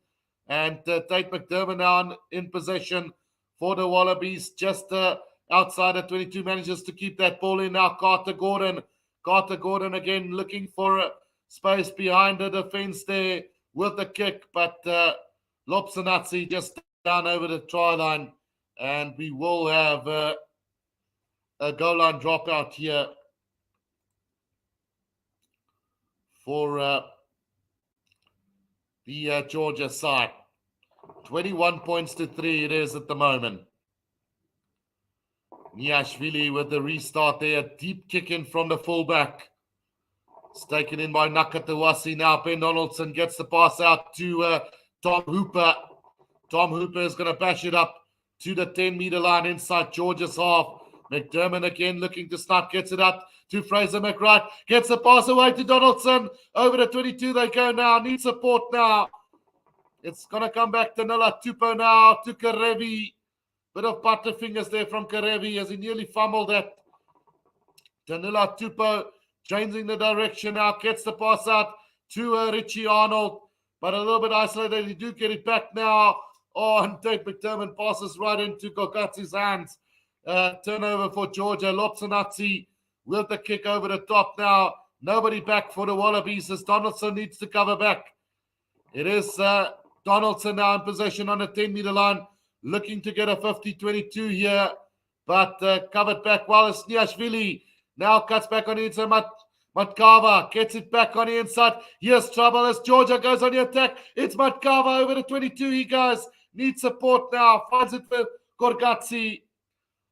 And Tate McDermott now in possession for the Wallabies, just outside the 22, manages to keep that ball in now. Carter Gordon again looking for space behind the defense there with the kick, but Lopsanatsi just down over the try line, and we will have a goal line dropout here for the Georgia side. 21 points to 3 it is at the moment. Niashvili with the restart there. Deep kick in from the fullback. It's taken in by Nakatawasi now. Ben Donaldson gets the pass out to Tom Hooper. Tom Hooper is going to bash it up to the 10-meter line inside Georgia's half. McDermott again looking to start. Gets it up to Fraser McWright. Gets the pass away to Donaldson. Over the 22 they go now. Need support now. It's going to come back to Nila Tupo now to Karevi. Bit of butterfingers there from Karevi as he nearly fumbled that. Danila Tupo changing the direction now. Gets the pass out to Richie Arnold. But a little bit isolated. He do get it back now. And Tate McDermott passes right into Gogatsi's hands. Turnover for Georgia. Lopsanatsi with the kick over the top now. Nobody back for the Wallabies as Donaldson needs to cover back. It is Donaldson now in possession on the 10-meter line. Looking to get a 50-22 here, but covered back well as Niashvili. Now cuts back on the inside. Matkava gets it back on the inside. Here's trouble as Georgia goes on the attack. It's Matkava over the 22. He goes. Needs support now. Finds it for Gorgatsi.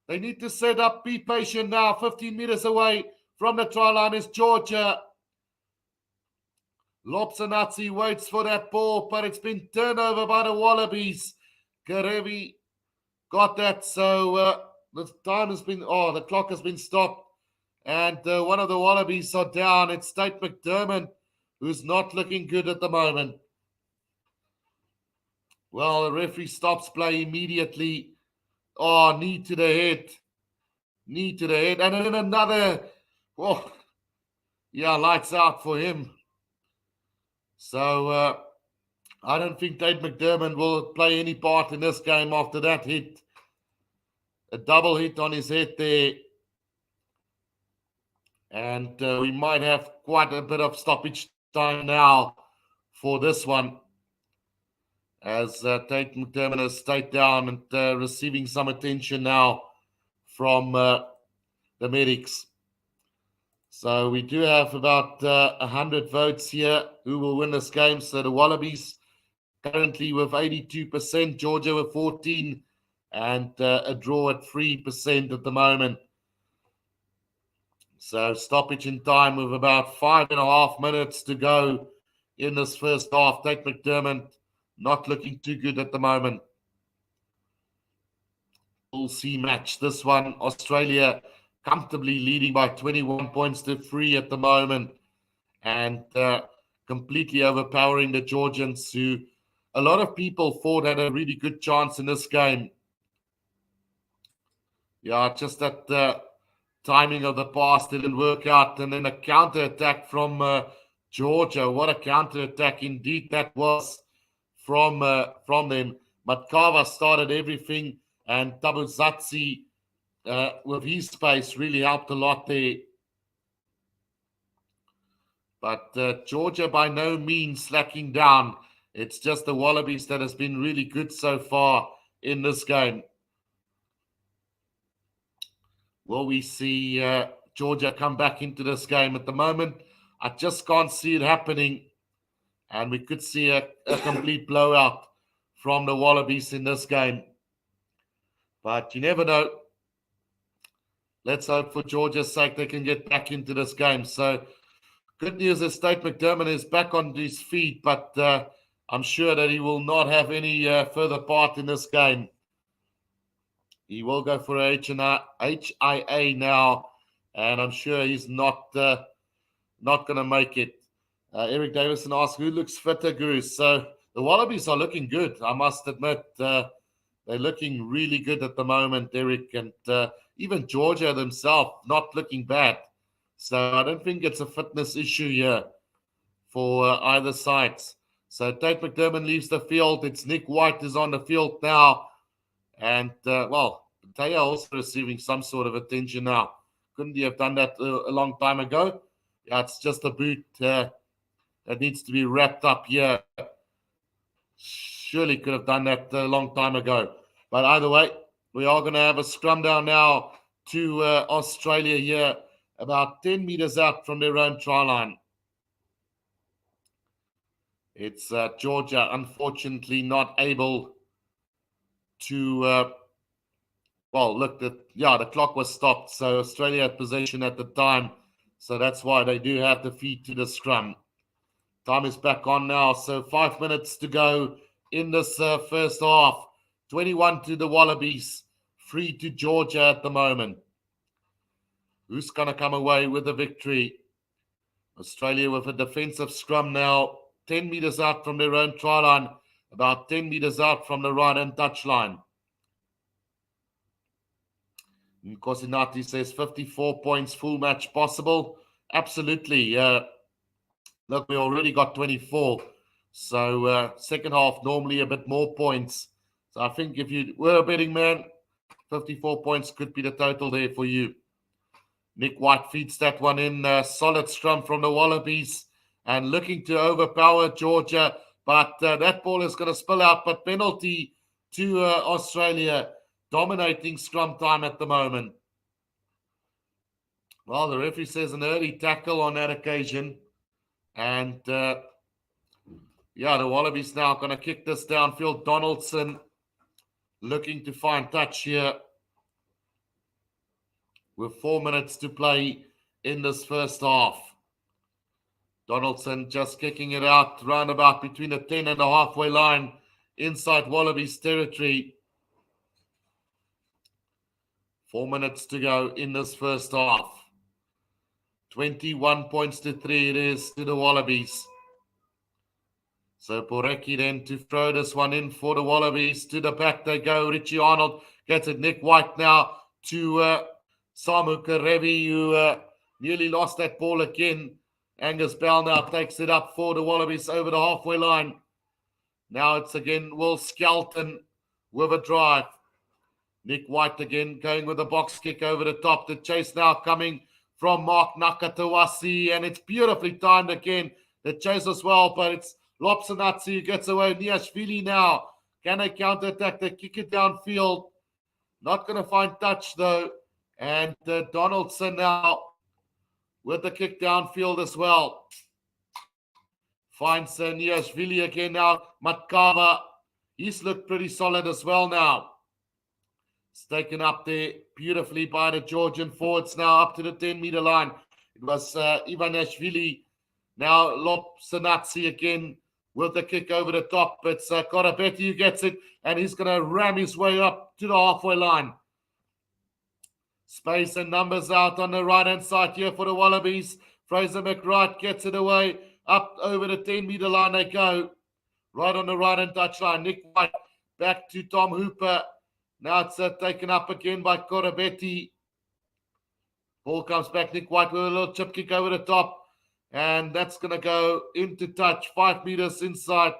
They need to set up. Be patient now. 15 meters away from the try line is Georgia. Lopsanatsi waits for that ball, but it's been turned over by the Wallabies. Karevi got that, so the clock has been stopped, and one of the Wallabies are down. It's Tate McDermott, who's not looking good at the moment. Well, the referee stops play immediately. Knee to the head, and then another. Lights out for him. So I don't think Tate McDermott will play any part in this game after that hit. A double hit on his head there. And we might have quite a bit of stoppage time now for this one. As Tate McDermott has stayed down and receiving some attention now from the medics. So we do have about 100 votes here who will win this game. So the Wallabies currently with 82%, Georgia with 14%, and a draw at 3% at the moment. So stoppage in time with about 5.5 minutes to go in this first half. Tate McDermott not looking too good at the moment. We'll see match. This one, Australia comfortably leading by 21 points to 3 at the moment, and completely overpowering the Georgians, who a lot of people thought had a really good chance in this game. Just that the timing of the pass didn't work out, and then a counter-attack from Georgia. What a counter-attack indeed that was from them. Matkava started everything, and Tabuzatsi with his space really helped a lot there. But Georgia by no means slacking down. It's just the Wallabies that has been really good so far in this game. Will we see Georgia come back into this game? At the moment, I just can't see it happening. And we could see a complete blowout from the Wallabies in this game. But you never know. Let's hope for Georgia's sake they can get back into this game. So good news is Tate McDermott is back on his feet, but I'm sure that he will not have any further part in this game. He will go for HIA now, and I'm sure he's not going to make it. Eric Davison asks, who looks fitter, Guru? So the Wallabies are looking good, I must admit. They're looking really good at the moment, Eric, and even Georgia themselves not looking bad. So I don't think it's a fitness issue here for either sides. So Tate McDermott leaves the field. It's Nick White is on the field now. And, they are also receiving some sort of attention now. Couldn't he have done that a long time ago? Yeah, it's just a boot that needs to be wrapped up here. Surely could have done that a long time ago. But either way, we are going to have a scrum down now to Australia here, about 10 meters out from their own try line. It's Georgia, unfortunately, not able to. The clock was stopped, so Australia had possession at the time. So that's why they do have the feed to the scrum. Time is back on now, so 5 minutes to go in this first half. 21 to the Wallabies, 3 to Georgia at the moment. Who's going to come away with the victory? Australia with a defensive scrum now, 10 meters out from their own try line, about 10 meters out from the right-hand touchline. Kosinati says 54 points, full match possible. Absolutely. Look, we already got 24. So second half, normally a bit more points. So I think if you were a betting man, 54 points could be the total there for you. Nick White feeds that one in. Solid scrum from the Wallabies and looking to overpower Georgia. But that ball is going to spill out. But penalty to Australia. Dominating scrum time at the moment. Well, the referee says an early tackle on that occasion. And, the Wallabies now going to kick this downfield. Donaldson looking to find touch here with 4 minutes to play in this first half. Donaldson just kicking it out roundabout between the 10 and the halfway line inside Wallabies territory. 4 minutes to go in this first half. 21 points to 3 it is to the Wallabies. So Porecki then to throw this one in for the Wallabies. To the back they go. Richie Arnold gets it. Nick White now to Samu Karevi, who nearly lost that ball again. Angus Bell now takes it up for the Wallabies over the halfway line. Now it's again Will Skelton with a drive. Nick White again going with a box kick over the top. The chase now coming from Mark Nakatawasi, and it's beautifully timed again. The chase as well, but it's Lopsanatsi who gets away. Niashvili now. Can they counter-attack? They kick it downfield. Not going to find touch, though. And Donaldson now with the kick downfield as well. Finds Niashvili again now. Matkava. He's looked pretty solid as well now. It's taken up there beautifully by the Georgian forwards now up to the 10-meter line. It was Ivanashvili. Now Lopsanatsi again with the kick over the top. It's Korabeti who gets it, and he's going to ram his way up to the halfway line. Space and numbers out on the right-hand side here for the Wallabies. Fraser McWright gets it away. Up over the 10-meter line they go. Right on the right-hand touchline. Nick White back to Tom Hooper. Now it's taken up again by Korabeti. Ball comes back. Nick White with a little chip kick over the top. And that's going to go into touch. 5 meters inside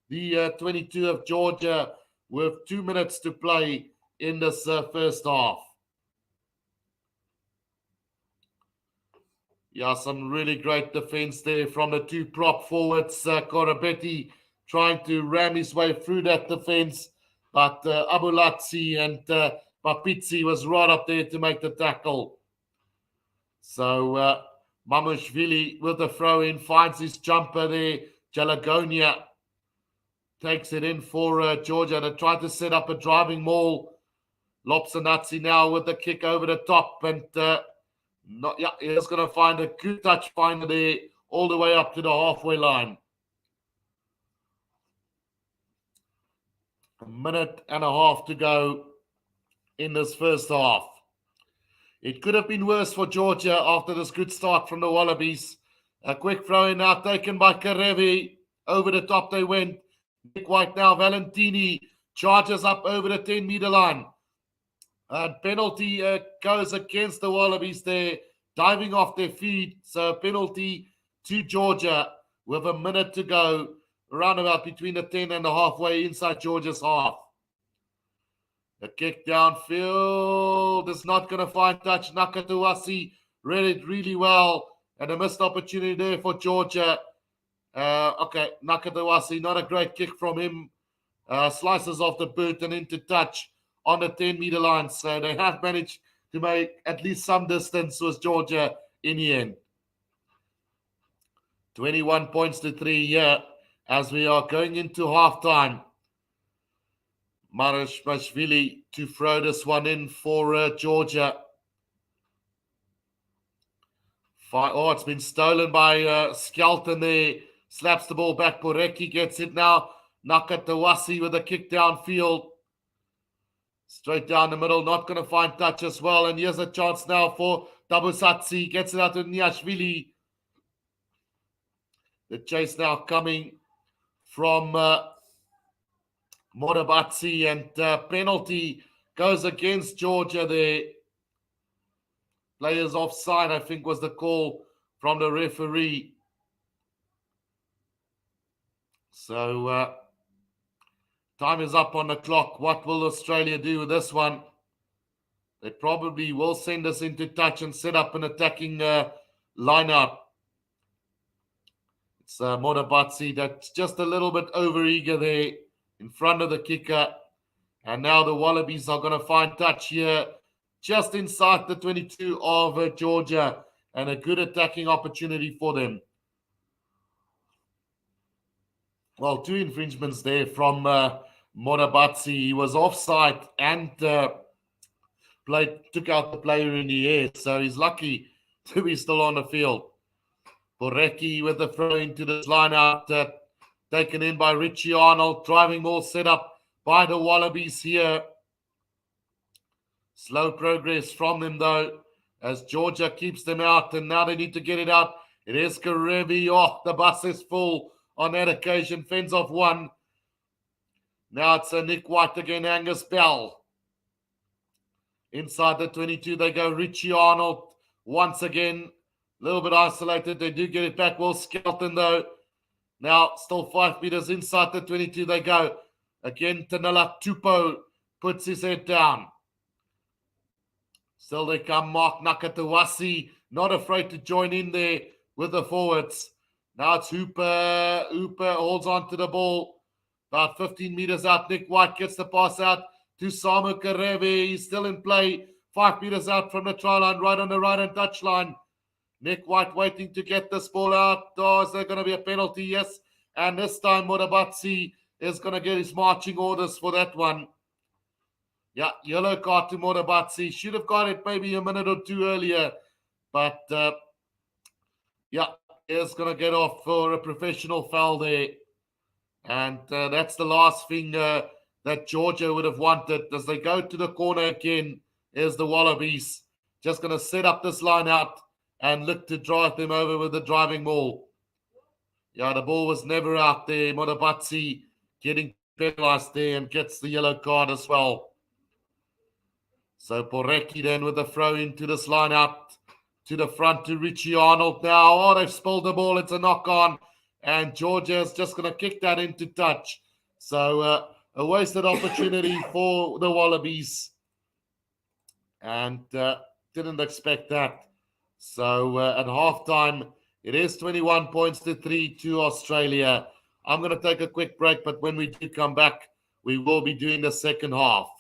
the 22 of Georgia with 2 minutes to play in this first half. Yeah, some really great defense there from the two prop forwards. Korabeti trying to ram his way through that defense. But Abulatsi and Papitsi was right up there to make the tackle. So Mamushvili with the throw-in finds his jumper there. Jalagonia takes it in for Georgia. They try to set up a driving maul. Lopsanatsi now with the kick over the top. And he's going to find a good touch finder there all the way up to the halfway line. A minute and a half to go in this first half. It could have been worse for Georgia after this good start from the Wallabies. A quick throw in now taken by Karevi. Over the top they went. Nick White now. Valentini charges up over the 10-meter line. And penalty goes against the Wallabies there. diving off their feet. So penalty to Georgia with a minute to go, around about between the 10 and the halfway inside Georgia's half. The kick downfield is not going to find touch. Nakatuwasi read it really well, and a missed opportunity there for Georgia. Okay, Nakatuwasi, not a great kick from him. Slices off the boot and into touch on the 10-meter line. So they have managed to make at least some distance with Georgia in the end. 21 points to 3 here as we are going into halftime. Marashvili to throw this one in for Georgia. Oh, it's been stolen by Skelton there. Slaps the ball back. Poreki gets it now. Nakatawasi with a kick downfield. Straight down the middle. Not going to find touch as well. And here's a chance now for Dabusatsi. Gets it out to Niashvili. The chase now coming from Morabatsi. And penalty goes against Georgia there. Players offside, I think, was the call from the referee. So, time is up on the clock. What will Australia do with this one? They probably will send us into touch and set up an attacking lineup. It's Morabatsi that's just a little bit over-eager there in front of the kicker. And now the Wallabies are going to find touch here just inside the 22 of Georgia, and a good attacking opportunity for them. Well, 2 infringements there from Morabatsi. He was offside and took out the player in the air, so he's lucky to be still on the field. Poreki with the throw into this line out, taken in by Richie Arnold. Driving ball set up by the Wallabies here. Slow progress from them, though, as Georgia keeps them out, and now they need to get it out. It is Karevi. Oh, the bus is full on that occasion. Fends off one. Now it's Nick White again, Angus Bell. Inside the 22, they go. Richie Arnold once again. A little bit isolated. They do get it back. Will Skelton, though. Now still 5 meters inside the 22, they go. Again, Tanela Tupo puts his head down. Still they come, Mark Nakatawasi, not afraid to join in there with the forwards. Now it's Hooper. Hooper holds on to the ball. About 15 meters out, Nick White gets the pass out to Samu Kareve. He's still in play. 5 meters out from the try line, right on the right-hand touchline. Nick White waiting to get this ball out. Oh, is there going to be a penalty? Yes. And this time, Morabatsi is going to get his marching orders for that one. Yeah, yellow card to Morabatsi. Should have got it maybe a minute or two earlier. But, yeah, he's going to get off for a professional foul there. And that's the last thing that Georgia would have wanted. As they go to the corner again, is the Wallabies. Just going to set up this line out and look to drive them over with the driving ball. Yeah, the ball was never out there. Morabatsi getting penalized there and gets the yellow card as well. So Poreki then with the throw into this line out to the front to Richie Arnold now. Oh, they've spilled the ball. It's a knock on. And Georgia is just going to kick that into touch. So a wasted opportunity for the Wallabies. And didn't expect that. So at halftime, it is 21 points to 3 to Australia. I'm going to take a quick break, but when we do come back, we will be doing the second half.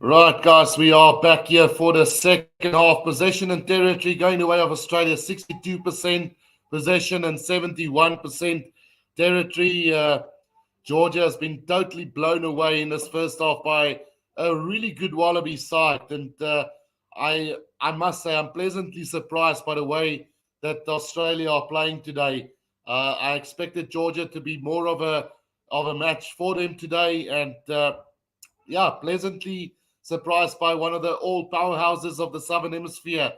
Right, guys, we are back here for the second half. Possession and territory going the way of Australia, 62% possession and 71% territory. Georgia has been totally blown away in this first half by a really good Wallaby side. And I must say, I'm pleasantly surprised by the way that Australia are playing today. I expected Georgia to be more of a match for them today. And yeah, pleasantly surprised by one of the all powerhouses of the Southern Hemisphere.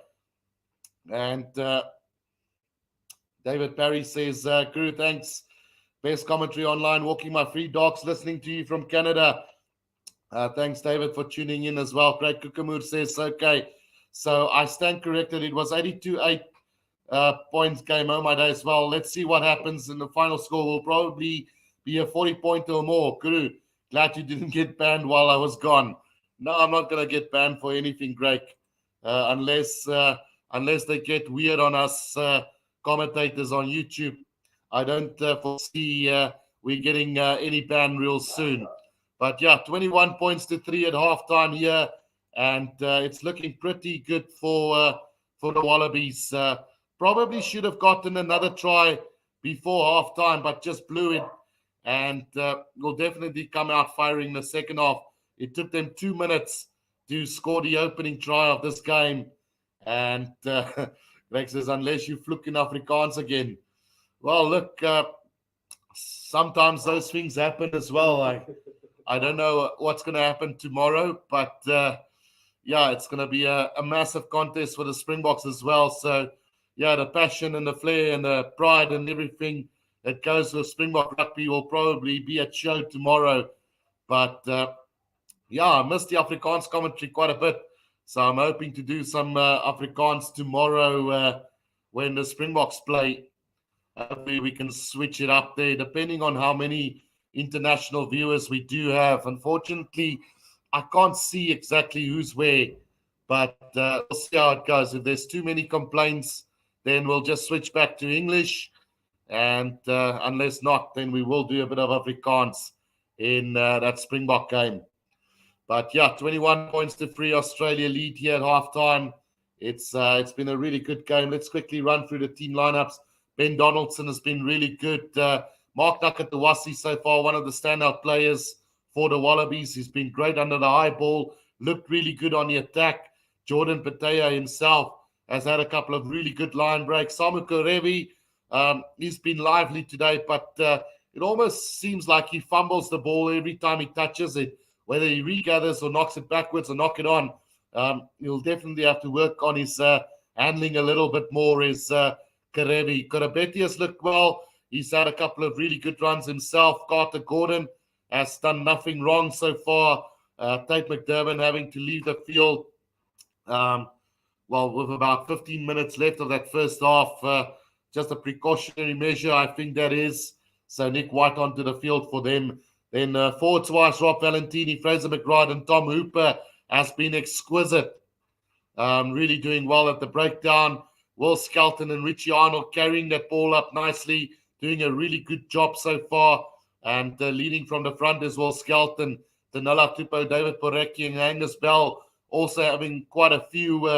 And David Barry says, Guru, thanks. Best commentary online, walking my free dogs, listening to you from Canada. Thanks, David, for tuning in as well. Craig Kukamur says, okay. So I stand corrected. It was 82-8 points game. Oh, my day as well. Let's see what happens in the final score. Will probably be a 40-point or more. Guru, glad you didn't get banned while I was gone. No, I'm not going to get banned for anything, Greg, unless they get weird on us commentators on YouTube. I don't foresee we're getting any ban real soon. But yeah, 21 points to 3 at halftime here, and it's looking pretty good for the Wallabies. Probably should have gotten another try before halftime, but just blew it, and will definitely come out firing the second half. It took them 2 minutes to score the opening try of this game, and Greg says, unless you fluke in Afrikaans again. Well, look, sometimes those things happen as well. I don't know what's going to happen tomorrow, but yeah, it's going to be a massive contest for the Springboks as well. So, yeah, the passion and the flair and the pride and everything that goes with Springbok rugby will probably be at show tomorrow. But yeah, I missed the Afrikaans commentary quite a bit. So I'm hoping to do some Afrikaans tomorrow when the Springboks play. Hopefully we can switch it up there, depending on how many international viewers we do have. Unfortunately, I can't see exactly who's where, but we'll see how it goes. If there's too many complaints, then we'll just switch back to English. And unless not, then we will do a bit of Afrikaans in that Springbok game. But yeah, 21 points to 3, Australia lead here at halftime. It's been a really good game. Let's quickly run through the team lineups. Ben Donaldson has been really good. Mark Nakatawasi so far, one of the standout players for the Wallabies. He's been great under the high ball, looked really good on the attack. Jordan Patea himself has had a couple of really good line breaks. Samu Kerevi, he's been lively today, but it almost seems like he fumbles the ball every time he touches it, whether he regathers or knocks it backwards or knock it on. He'll definitely have to work on his handling a little bit more, is Kerevi. Korabeti has looked well. He's had a couple of really good runs himself. Carter Gordon has done nothing wrong so far. Tate McDermott having to leave the field, well, with about 15 minutes left of that first half. Just a precautionary measure, I think that is. So Nick White onto the field for them. Then forwards-wise, Rob Valentini, Fraser McBride, and Tom Hooper has been exquisite. Really doing well at the breakdown. Will Skelton and Richie Arnold carrying that ball up nicely, doing a really good job so far. And leading from the front as well, Skelton, Danila Tupo, David Porecki, and Angus Bell also having quite a few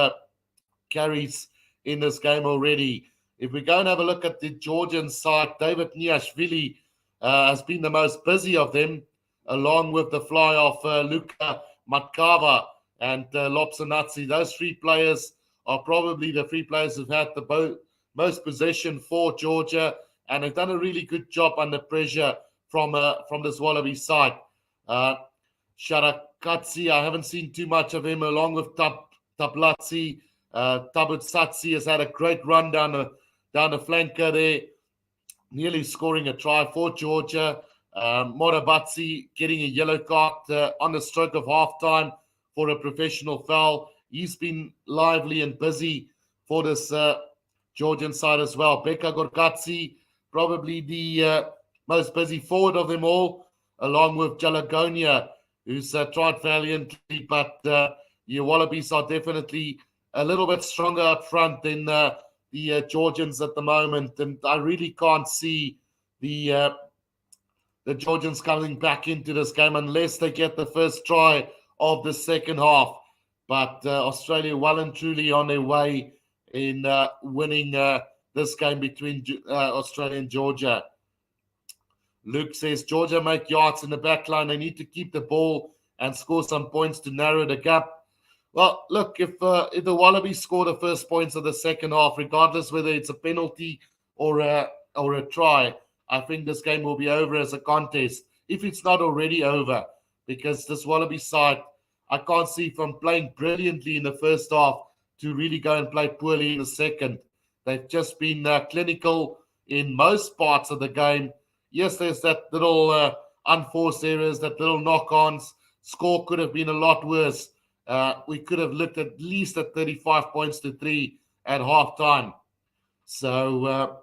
carries in this game already. If we go and have a look at the Georgian side, David Niashvili has been the most busy of them, along with the fly of Luka Matkava and Lopsanatsi. Those three players are probably the three players who've had the most possession for Georgia, and have done a really good job under pressure from this Wallaby side. Sharakatsi, I haven't seen too much of him, along with Tablatsi. Tabutsatsi has had a great run down the flanker there, nearly scoring a try for Georgia. Morabatsi getting a yellow card on the stroke of halftime for a professional foul. He's been lively and busy for this Georgian side as well. Beka Gorkatsi, probably the most busy forward of them all, along with Jalagonia, who's tried valiantly, but the Wallabies are definitely a little bit stronger up front than the Georgians at the moment, and I really can't see the Georgians coming back into this game unless they get the first try of the second half. But Australia well and truly on their way in winning this game between Australia and Georgia. Luke says, Georgia make yards in the back line. They need to keep the ball and score some points to narrow the gap. Well, look, if the Wallabies score the first points of the second half, regardless whether it's a penalty or a try, I think this game will be over as a contest, if it's not already over, because this Wallaby side, I can't see from playing brilliantly in the first half to really go and play poorly in the second. They've just been clinical in most parts of the game. Yes, there's that little unforced errors, that little knock-ons. Score could have been a lot worse. We could have looked at least at 35 points to 3 at halftime. So,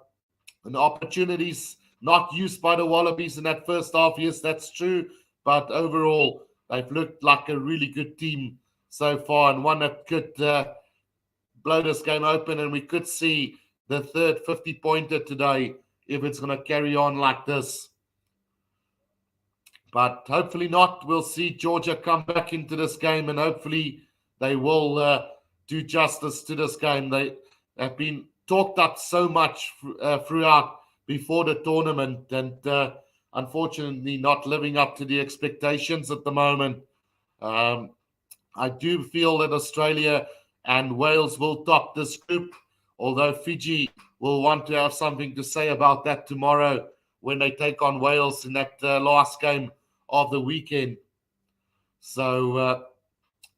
and opportunities not used by the Wallabies in that first half, yes, that's true. But overall, they've looked like a really good team so far, and one that could blow this game open, and we could see the third 50-pointer today if it's going to carry on like this. But hopefully not. We'll see Georgia come back into this game, and hopefully they will do justice to this game. They have been talked up so much throughout before the tournament, and unfortunately not living up to the expectations at the moment. I do feel that Australia and Wales will top this group, although Fiji will want to have something to say about that tomorrow when they take on Wales in that last game of the weekend. So,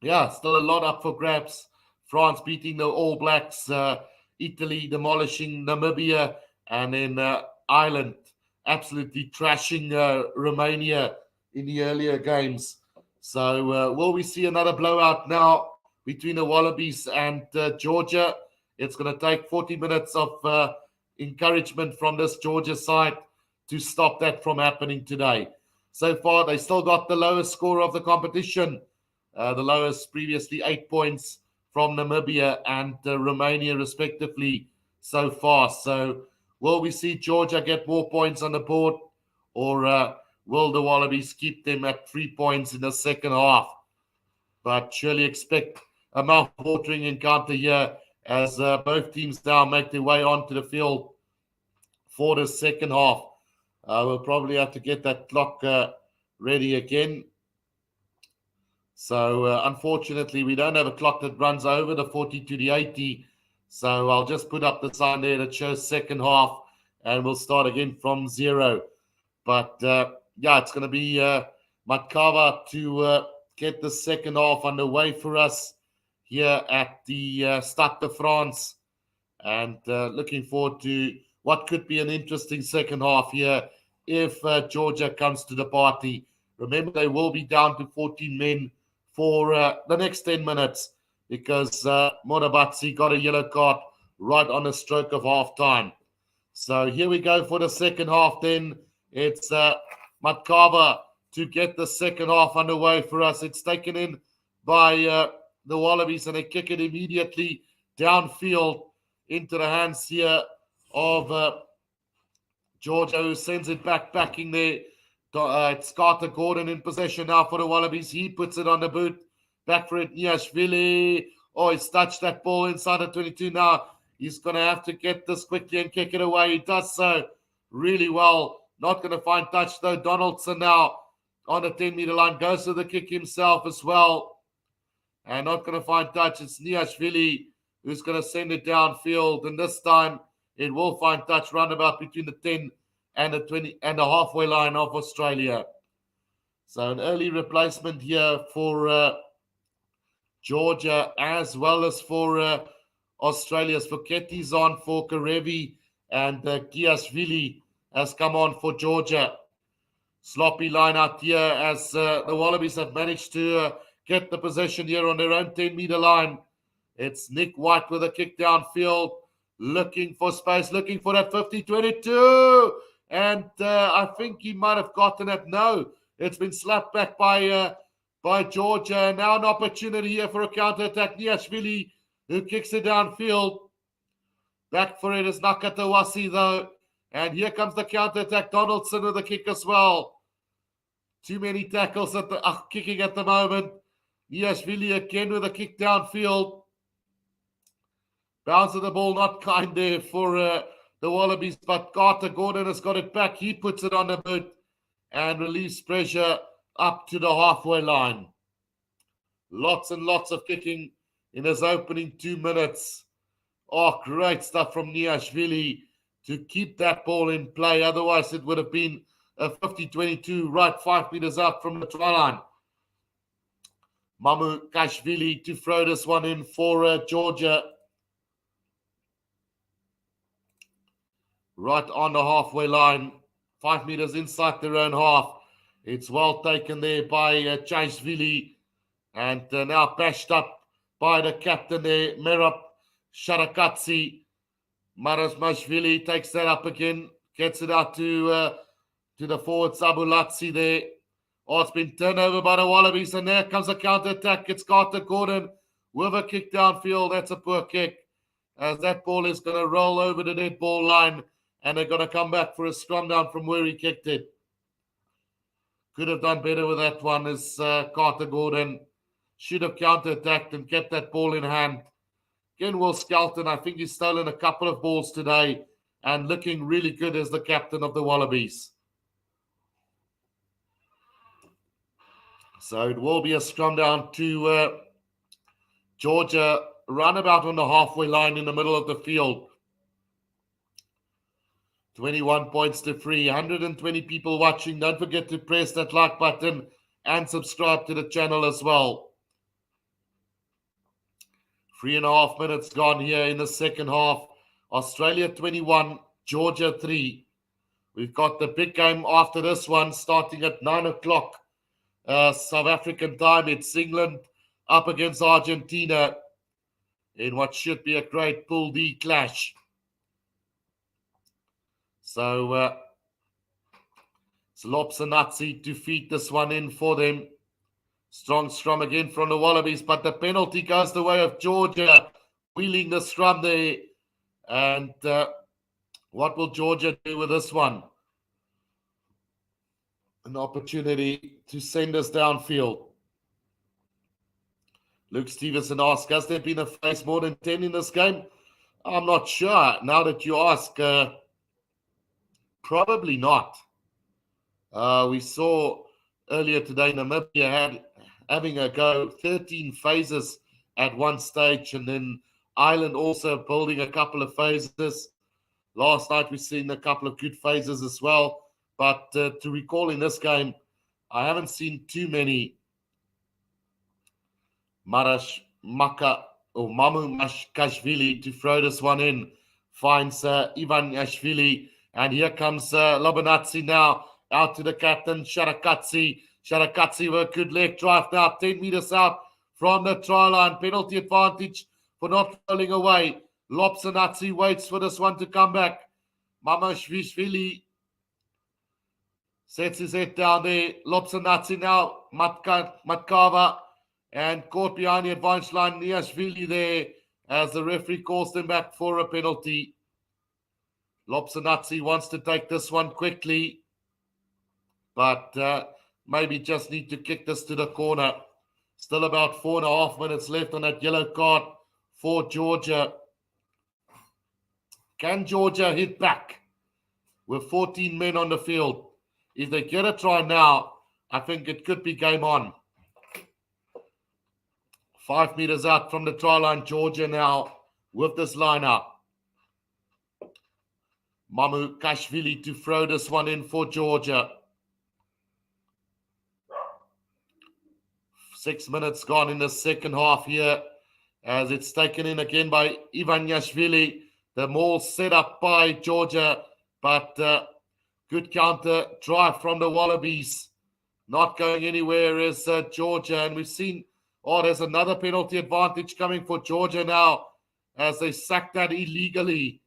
still a lot up for grabs. France beating the All Blacks, Italy demolishing Namibia, and then Ireland absolutely trashing Romania in the earlier games. So will we see another blowout now between the Wallabies and Georgia? It's going to take 40 minutes of encouragement from this Georgia side to stop that from happening today. So far, they still got the lowest score of the competition, the lowest previously 8 points from Namibia and Romania, respectively, so far. So will we see Georgia get more points on the board, or will the Wallabies keep them at 3 points in the second half? But surely expect a mouth-watering encounter here as both teams now make their way onto the field for the second half. We'll probably have to get that clock ready again. So, unfortunately, we don't have a clock that runs over the 40 to the 80. So, I'll just put up the sign there that shows second half, and we'll start again from 0. But, it's going to be Matkava to get the second half underway for us here at the Stade de France. And looking forward to what could be an interesting second half here if Georgia comes to the party. Remember, they will be down to 14 men for the next 10 minutes because Morabatsi got a yellow card right on the stroke of half-time. So here we go for the second half then. It's Matkava to get the second half underway for us. It's taken in by the Wallabies, and they kick it immediately downfield into the hands here of Georgia, who sends it backing there. It's Carter Gordon in possession now for the Wallabies. He puts it on the boot. Back for it, Niashvili. Oh, he's touched that ball inside the 22 now. He's going to have to get this quickly and kick it away. He does so really well. Not going to find touch, though. Donaldson now on the 10-meter line. Goes to the kick himself as well. And not going to find touch. It's Niashvili who's going to send it downfield. And this time it will find touch roundabout between the 10 and the 20 and the halfway line of Australia. So an early replacement here for Georgia as well as for Australia. Spoketi's on for Karevi, and Giashvili has come on for Georgia. Sloppy line out here as the Wallabies have managed to get the possession here on their own 10-meter line. It's Nick White with a kick downfield, looking for space, looking for that 50-22. And I think he might have gotten it. No, it's been slapped back by Georgia. And now an opportunity here for a counter-attack. Niashvili, who kicks it downfield. Back for it is Nakatawasi, though. And here comes the counter-attack. Donaldson with the kick as well. Too many tackles at the kicking at the moment. Niashvili again with a kick downfield. Bounce of the ball, not kind there for the Wallabies, but Carter Gordon has got it back. He puts it on the boot and relieves pressure up to the halfway line. Lots and lots of kicking in his opening 2 minutes. Oh, great stuff from Niashvili to keep that ball in play. Otherwise, it would have been a 50-22 right 5 meters out from the try line. Mamu Kashvili to throw this one in for Georgia. Right on the halfway line, 5 meters inside their own half. It's well taken there by Chashvili, and now bashed up by the captain there, Merab Sharakatsi. Marasmashvili takes that up again, gets it out to the forward Sabulatsi there. Oh, it's been turned over by the Wallabies, and there comes a counter-attack. It's Carter Gordon with a kick downfield. That's a poor kick, as that ball is going to roll over the dead ball line, and they're going to come back for a scrum down from where he kicked it. Could have done better with that one, as Carter Gordon should have counter-attacked and kept that ball in hand. Again, Will Skelton, I think he's stolen a couple of balls today and looking really good as the captain of the Wallabies. So it will be a scrum down to Georgia, roundabout on the halfway line in the middle of the field. 21 points to 3. 120 people watching. Don't forget to press that like button and subscribe to the channel as well. 3.5 minutes gone here in the second half. Australia 21, Georgia 3. We've got the big game after this one starting at 9 o'clock South African time. It's England up against Argentina in what should be a great Pool D clash. So it's Lopsanatsi to feed this one in for them. Strong scrum again from the Wallabies, but the penalty goes the way of Georgia, wheeling the scrum there. And what will Georgia do with this one? An opportunity to send us downfield. Luke Stevenson asks, has there been a face more than 10 in this game? I'm not sure. Now that you ask, probably not. We saw earlier today Namibia having a go, 13 phases at one stage, and then Ireland also building a couple of phases. Last night we've seen a couple of good phases as well. But to recall in this game, I haven't seen too many. Mamu Mashkashvili to throw this one in. Finds Ivan Yashvili. And here comes Lobanatsi now out to the captain, Sharakatsi. Sharakatsi with a good leg drive now, 10 meters out from the try line. Penalty advantage for not rolling away. Lopsanatsi waits for this one to come back. Mamashvili sets his head down there. Lopsanatsi now, Matkava, and caught behind the advanced line. Niashvili there as the referee calls them back for a penalty. Lopsanatsi wants to take this one quickly, but maybe just need to kick this to the corner. Still about 4.5 minutes left on that yellow card for Georgia. Can Georgia hit back with 14 men on the field? If they get a try now, I think it could be game on. 5 meters out from the try line, Georgia now with this lineup. Mamu Kashvili to throw this one in for Georgia. 6 minutes gone in the second half here, as it's taken in again by Ivan Yashvili. The maul set up by Georgia, but good counter drive from the Wallabies. Not going anywhere is Georgia, and we've seen, there's another penalty advantage coming for Georgia now, as they sacked that illegally.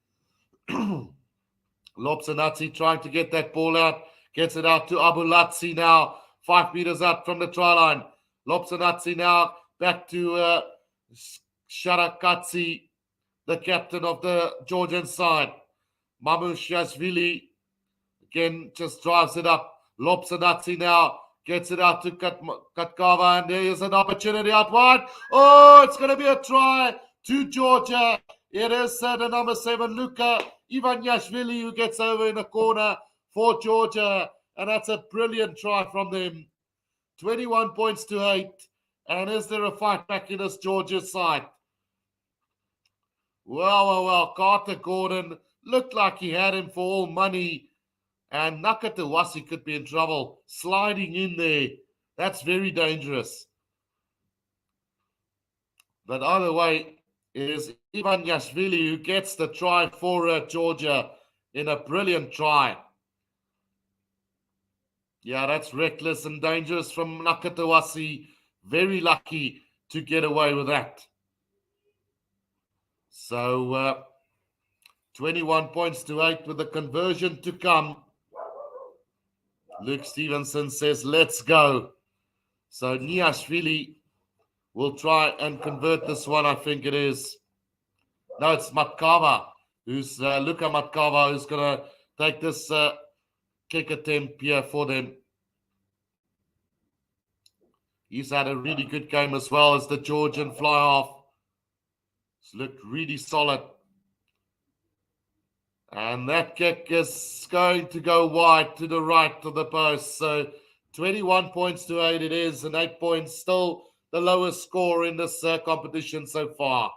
Lopsanatsi trying to get that ball out, gets it out to Abulatsi now, 5 meters out from the try line. Lopsanatsi now back to Sharakatsi, the captain of the Georgian side. Mamushashvili again just drives it up. Lopsanatsi now Gets it out to Katkava, and there is an opportunity out wide. Oh, it's going to be a try to Georgia. It is the number 7, Luka Ivanyashvili, who gets over in the corner for Georgia. And that's a brilliant try from them. 21 points to 8. And is there a fight back in this Georgia side? Well. Carter Gordon looked like he had him for all money. And Nakatawasi could be in trouble. Sliding in there. That's very dangerous. But either way, it is Ivan Yashvili who gets the try for Georgia in a brilliant try. Yeah, that's reckless and dangerous from Nakatawasi. Very lucky to get away with that. So 21 points to 8 with the conversion to come. Luke Stevenson says, let's go. So Niashvili will try and convert this one, I think it is. No, it's Matkava, Luka Matkava, who's going to take this kick attempt here for them. He's had a really good game as well as the Georgian fly-half. It's looked really solid. And that kick is going to go wide to the right of the post. So 21 points to 8 it is, and 8 points still the lowest score in this competition so far.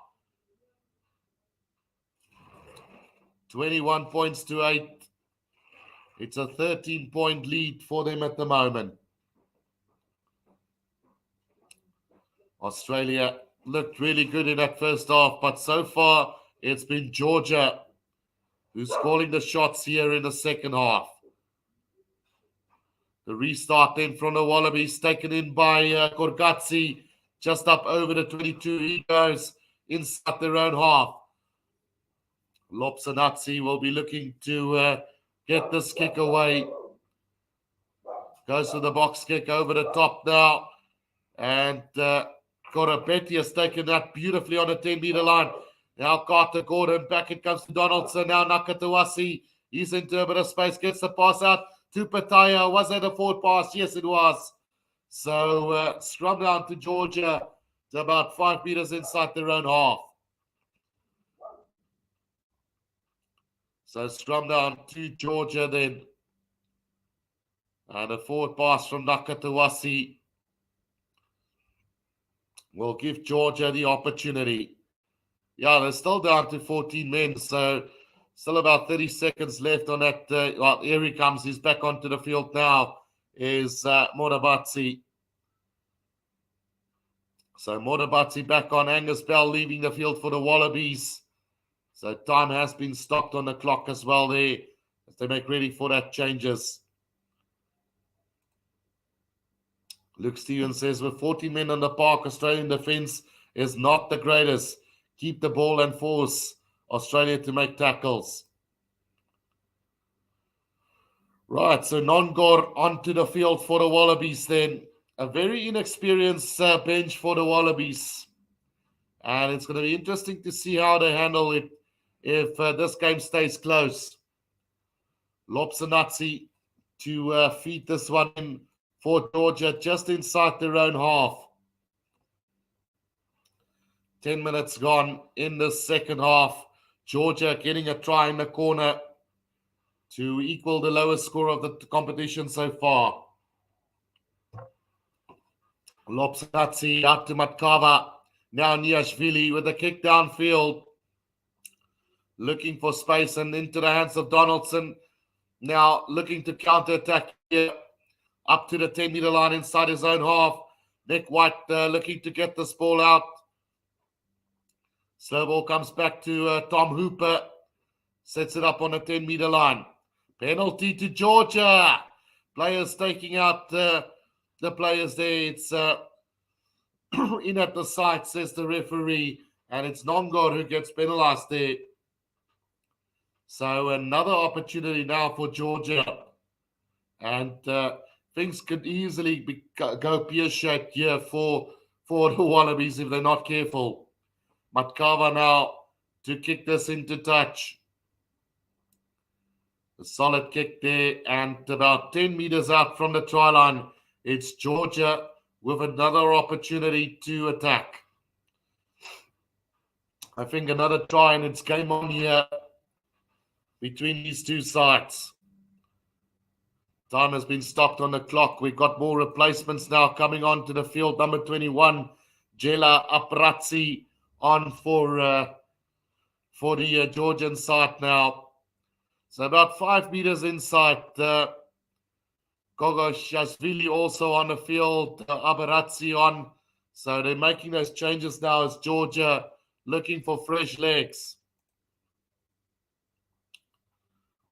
21 points to 8. It's a 13-point lead for them at the moment. Australia looked really good in that first half, but so far it's been Georgia who's calling the shots here in the second half. The restart then from the Wallabies, taken in by Korgatsi, just up over the 22. He goes inside their own half. Lopsanatsi will be looking to get this kick away. Goes to the box kick over the top now. And Korabetti has taken that beautifully on the 10-meter line. Now Carter Gordon, back it comes to Donaldson. Now Nakatawasi, he's into a bit of space, gets the pass out to Pataya. Was that a forward pass? Yes, it was. So scrum down to Georgia to about 5 meters inside their own half. So scrum down to Georgia then. And a forward pass from Nakatawasi will give Georgia the opportunity. Yeah, they're still down to 14 men, so still about 30 seconds left on that. Well, here he comes. He's back onto the field now, is Morabatsi. So Morabatsi back on. Angus Bell leaving the field for the Wallabies. So time has been stopped on the clock as well there as they make ready for that changes. Luke Stevens says, with 40 men on the park, Australian defence is not the greatest. Keep the ball and force Australia to make tackles. Right, so Nongor onto the field for the Wallabies then. A very inexperienced bench for the Wallabies. And it's going to be interesting to see how they handle it if this game stays close. Lopsanatsi to feed this one in for Georgia just inside their own half. 10 minutes gone in the second half. Georgia getting a try in the corner to equal the lowest score of the competition so far. Lopsanatsi out to Matkava. Now Niashvili with a kick downfield. Looking for space and into the hands of Donaldson. Now looking to counter-attack here. Up to the 10-meter line inside his own half. Nick White looking to get this ball out. Slow ball comes back to Tom Hooper. Sets it up on the 10-meter line. Penalty to Georgia. Players taking out the players there. It's in at the side, says the referee. And it's Nongor who gets penalized there. So another opportunity now for Georgia. And things could easily go pear-shaped here for the Wallabies if they're not careful. Matkava now to kick this into touch. A solid kick there, and about 10 meters out from the try line It's Georgia with another opportunity to attack. I think another try and it's game on here between these two sides. Time has been stopped on the clock. We've got more replacements now coming onto the field. Number 21, Jela Aprazzi on for the Georgian side now. So about 5 meters inside. Gogoshashvili also on the field. Aprazzi on. So they're making those changes now as Georgia looking for fresh legs.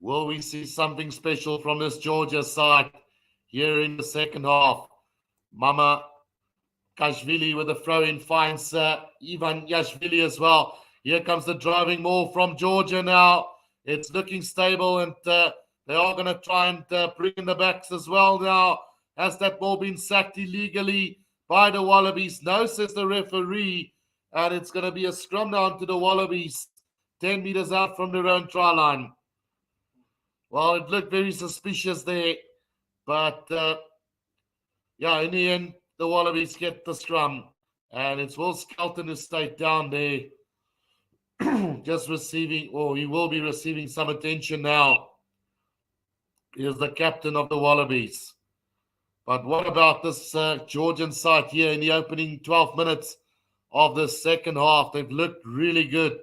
Will we see something special from this Georgia side here in the second half? Mama Kashvili with the throw-in finds Ivan Yashvili as well. Here comes the driving ball from Georgia now. It's looking stable, and they are going to try and bring in the backs as well now. Has that ball been sacked illegally by the Wallabies? No, says the referee, and it's going to be a scrum down to the Wallabies, 10 meters out from their own try line. Well, it looked very suspicious there, but in the end, the Wallabies get the scrum, and it's Will Skelton who stayed down there, just receiving, or he will be receiving some attention now. He is the captain of the Wallabies. But what about this Georgian side here in the opening 12 minutes of the second half? They've looked really good,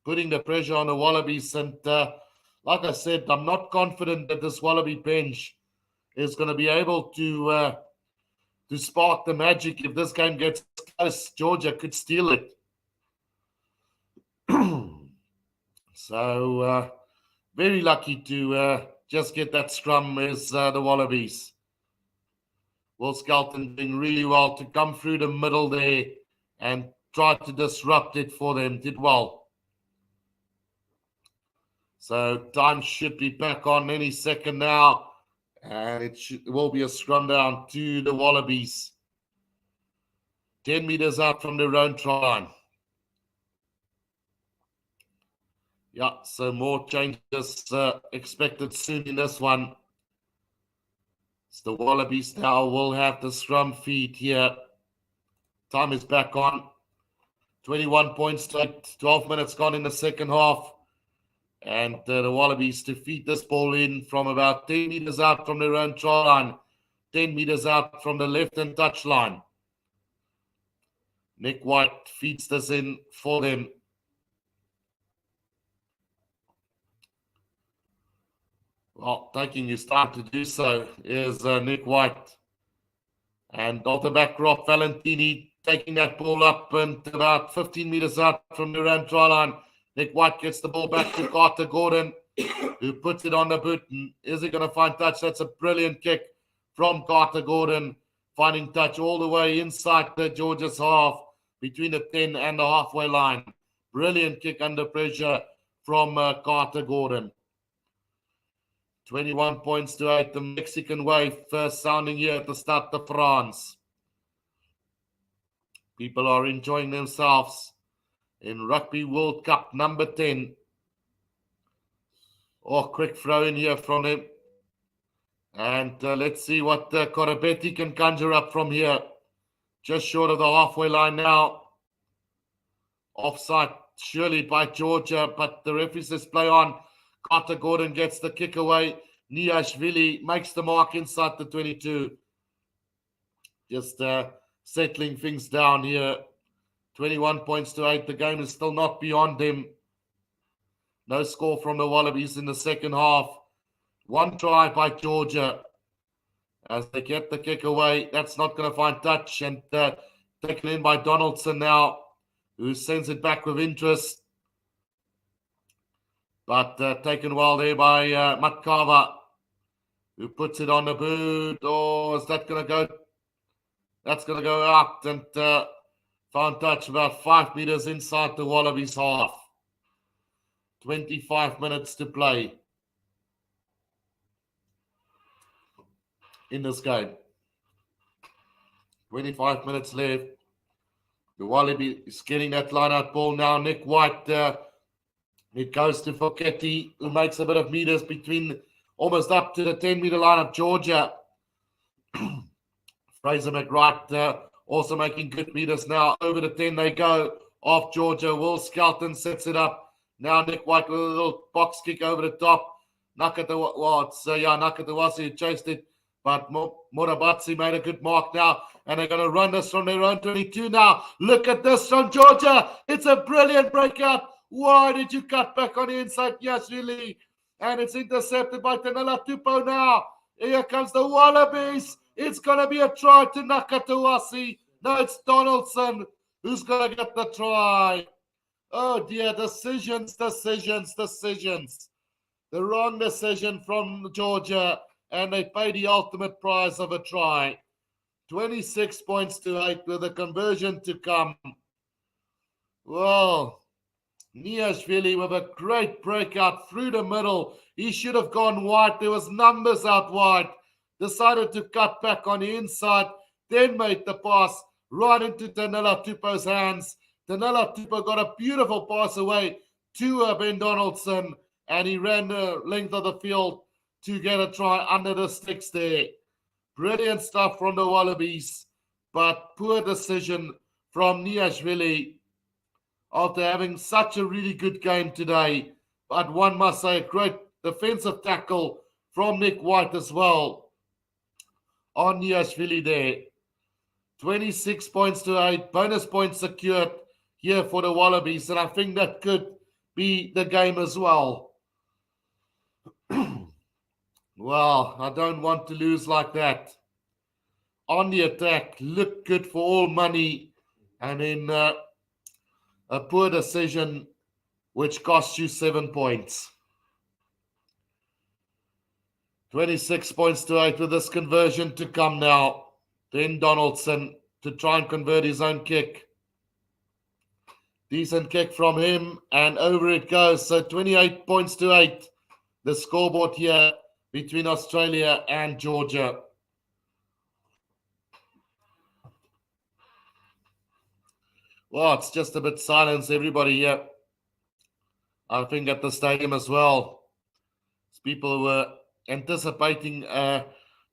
putting the pressure on the Wallabies, and like I said, I'm not confident that this Wallaby bench is going to be able to spark the magic. If this game gets close, Georgia could steal it. So, very lucky to just get that scrum is the Wallabies. Will Skelton doing really well to come through the middle there and try to disrupt it for them. Did well. So time should be back on any second now. And it will be a scrum down to the Wallabies. 10 meters out from their own try line. Yeah, so more changes expected soon in this one. So the Wallabies now will have the scrum feed here. Time is back on. 21 points to 8, 12 minutes gone in the second half. And the Wallabies to feed this ball in from about 10 meters out from their own try line, 10 meters out from the left-hand touch line. Nick White feeds this in for them. Well, taking his time to do so is Nick White. And off the back, Rob Valentini taking that ball up and about 15 meters out from their own try line. Nick White gets the ball back to Carter Gordon, who puts it on the boot. And is he going to find touch? That's a brilliant kick from Carter Gordon, finding touch all the way inside the Georgia's half, between the 10 and the halfway line. Brilliant kick under pressure from Carter Gordon. 21 points to 8. The Mexican wave first sounding here at the Stade de France. People are enjoying themselves in Rugby World Cup number 10. Oh, quick throw in here from him. And let's see what Corabetti can conjure up from here. Just short of the halfway line now. Offside surely by Georgia, but the referee says play on. Carter Gordon gets the kick away. Niashvili makes the mark inside the 22. Just settling things down here. 21 points to 8. The game is still not beyond them. No score from the Wallabies in the second half. One try by Georgia. As they get the kick away, that's not going to find touch. And taken in by Donaldson now, who sends it back with interest. But taken well there by Matkava, who puts it on the boot. Oh, is that going to go? That's going to go out and found touch about 5 meters inside the Wallabies half. 25 minutes to play in this game. 25 minutes left. The Wallaby is getting that line-out ball now. Nick White, it goes to Foketti, who makes a bit of meters between, almost up to the 10-meter line of Georgia. Fraser McWright also making good meters now. Over the 10 they go off Georgia. Will Skelton sets it up. Now Nick White with a little box kick over the top. Nakatawasi who chased it, but Morabatsi made a good mark now, and they're going to run this from their own 22 now. Look at this from Georgia. It's a brilliant breakout. Why did you cut back on the inside? Yes, really. And it's intercepted by Tanela Tupo now. Here comes the Wallabies. It's going to be a try to Nakatawasi. No, it's Donaldson who's going to get the try. Oh, dear. Decisions. The wrong decision from Georgia, and they pay the ultimate prize of a try. 26 points to 8 with a conversion to come. Well, Niashvili with a great breakout through the middle. He should have gone wide. There was numbers out wide. Decided to cut back on the inside. Then made the pass right into Tanela Tupo's hands. Tanela Tupo got a beautiful pass away to Ben Donaldson. And he ran the length of the field to get a try under the sticks there. Brilliant stuff from the Wallabies. But poor decision from Niashvili after having such a really good game today. But one must say, a great defensive tackle from Nick White as well on Niashvili there. 26 points to 8. Bonus points secured here for the Wallabies. And I think that could be the game as well. Well, I don't want to lose like that. On the attack, look good for all money. And then a poor decision, which costs you 7 points. 26 points to 8 with this conversion to come now. Then Donaldson to try and convert his own kick. Decent kick from him, and over it goes. So 28 points to 8. The scoreboard here between Australia and Georgia. Well, it's just a bit silence, everybody here. I think at the stadium as well. People were anticipating a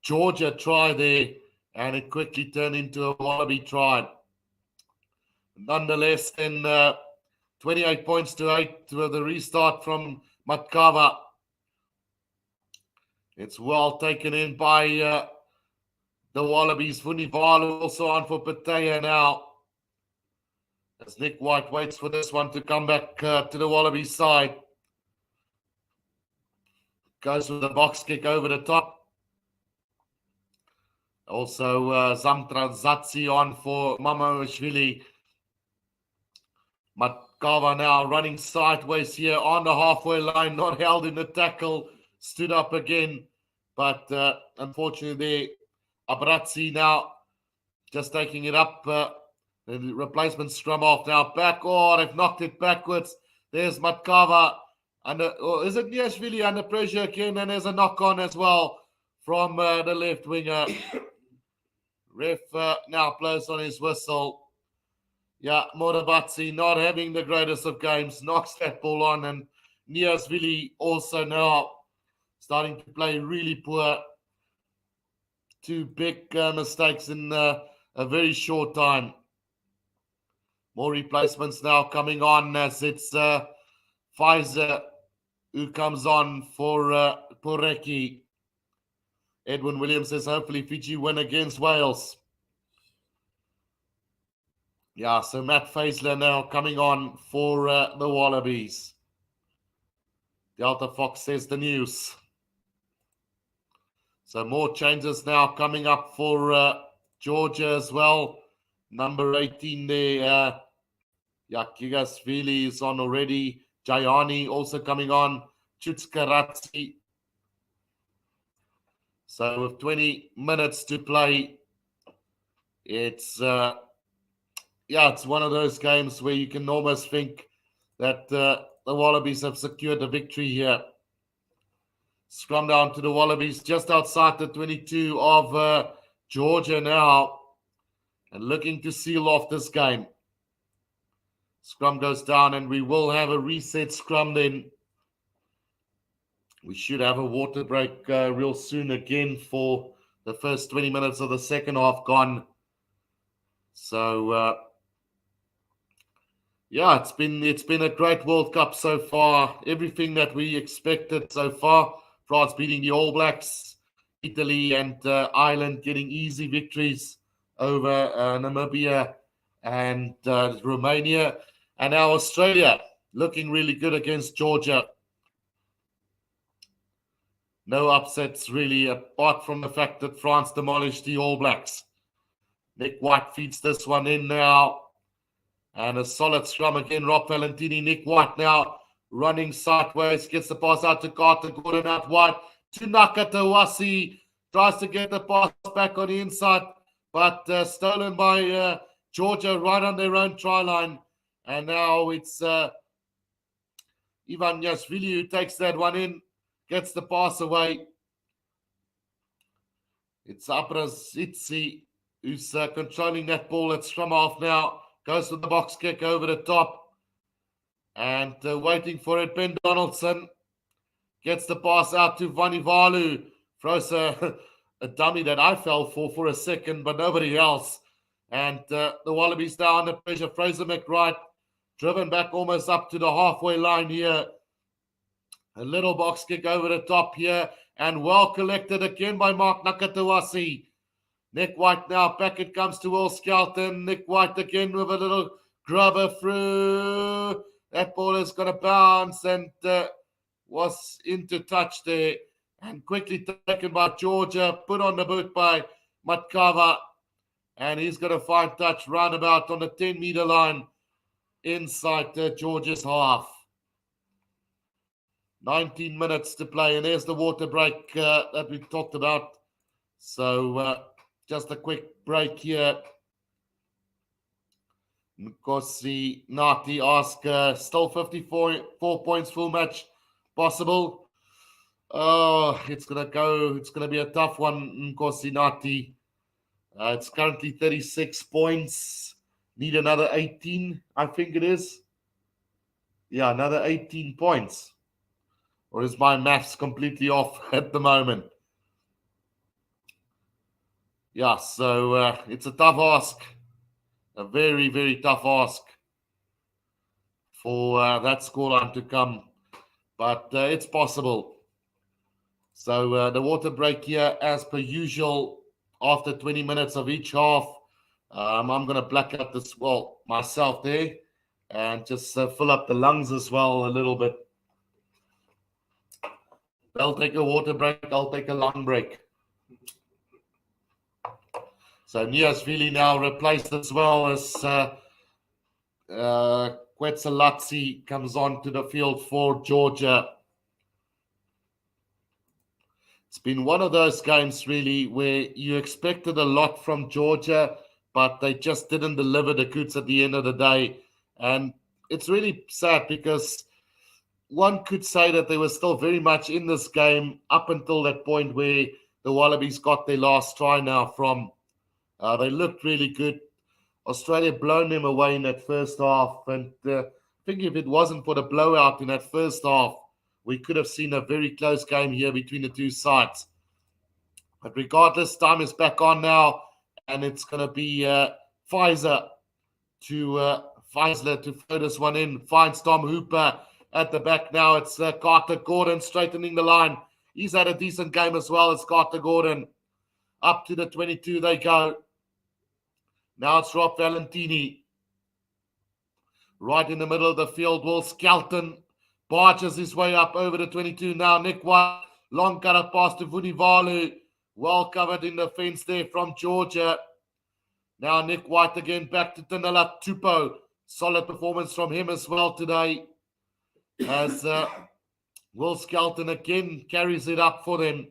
Georgia try there, and it quickly turned into a Wallaby try. Nonetheless, then 28 points to 8 with the restart from Matkava. It's well taken in by the Wallabies. Vunivalu also on for Patea now. As Nick White waits for this one to come back to the Wallabies side. Goes with the box kick over the top. Also Zamtrazatsi on for Mamashvili. Matkava now running sideways here on the halfway line. Not held in the tackle. Stood up again, but unfortunately there, Abrazzi now just taking it up. The replacement scrum off now. Back, they've knocked it backwards. There's Matkava. Is it Niashvili under pressure again? And there's a knock on as well from the left winger. Ref now blows on his whistle. Yeah, Morabatsi not having the greatest of games. Knocks that ball on, and Niashvili also now starting to play really poor. 2 big mistakes in a very short time. More replacements now coming on as it's Pfizer who comes on for Poreki. Edwin Williams says hopefully Fiji win against Wales. Yeah, so Matt Faisler now coming on for the Wallabies. Delta Fox says the news. So more changes now coming up for Georgia as well. Number 18 there, Yakigasvili is on already. Jayani also coming on. Chutskaratsi. So with 20 minutes to play, it's one of those games where you can almost think that the Wallabies have secured the victory here. Scrum down to the Wallabies just outside the 22 of Georgia now, and looking to seal off this game. Scrum goes down, and we will have a reset scrum then. We should have a water break real soon again for The first 20 minutes of the second half gone. So, yeah, it's been a great World Cup so far. Everything that we expected so far. France beating the All Blacks, Italy and Ireland getting easy victories over Namibia and Romania, and now Australia looking really good against Georgia. No upsets really, apart from the fact that France demolished the All Blacks. Nick White feeds this one in now. And a solid scrum again, Rob Valentini. Nick White now running sideways, gets the pass out to Carter Gordon out wide to Nakatawasi. Tries to get the pass back on the inside, but stolen by Georgia right on their own try line. And now it's Ivan Yashvili who takes that one in, gets the pass away. It's Abrazitsi who's controlling that ball at scrum half now. Goes to the box kick over the top. And waiting for it, Ben Donaldson gets the pass out to Vanivalu. Throws a dummy that I fell for a second, but nobody else. And the Wallabies now under pressure. Fraser McWright driven back almost up to the halfway line here. A little box kick over the top here. And well collected again by Mark Nakatawasi. Nick White now, back it comes to Will Skelton. Nick White again with a little grubber through. That ball is going to bounce and was into touch there. And quickly taken by Georgia, put on the boot by Matkava. And he's going to find touch roundabout on the 10-meter line inside Georgia's half. 19 minutes to play. And there's the water break that we talked about. So just a quick break here. Nkosi Nati ask, still 54 points full match possible. Oh, it's going to be a tough one, Nkosi Nati. It's currently 36 points. Need another 18, I think it is. Yeah, another 18 points. Or is my maths completely off at the moment? Yeah, so it's a tough ask. A very, very tough ask for that scoreline to come. But it's possible. So the water break here, as per usual, after 20 minutes of each half. I'm going to black out this, myself there. And just fill up the lungs as well a little bit. They'll take a water break. I'll take a lung break. So Niasvili now replaced as well as Kwetsalatsi comes on to the field for Georgia. It's been one of those games really where you expected a lot from Georgia, but they just didn't deliver the goods at the end of the day. And it's really sad because one could say that they were still very much in this game up until that point where the Wallabies got their last try now from. They looked really good. Australia blown them away in that first half. And I think if it wasn't for the blowout in that first half, we could have seen a very close game here between the two sides. But regardless, time is back on now. And it's going to be Faisler to throw this one in. Finds Tom Hooper at the back now. It's Carter Gordon straightening the line. He's had a decent game as well as Carter Gordon. Up to the 22 they go. Now it's Rob Valentini. Right in the middle of the field, Will Skelton barges his way up over the 22. Now Nick White, long cut pass to Vunivalu. Well covered in the fence there from Georgia. Now Nick White again back to Tanela Tupou. Solid performance from him as well today. As Will Skelton again carries it up for them.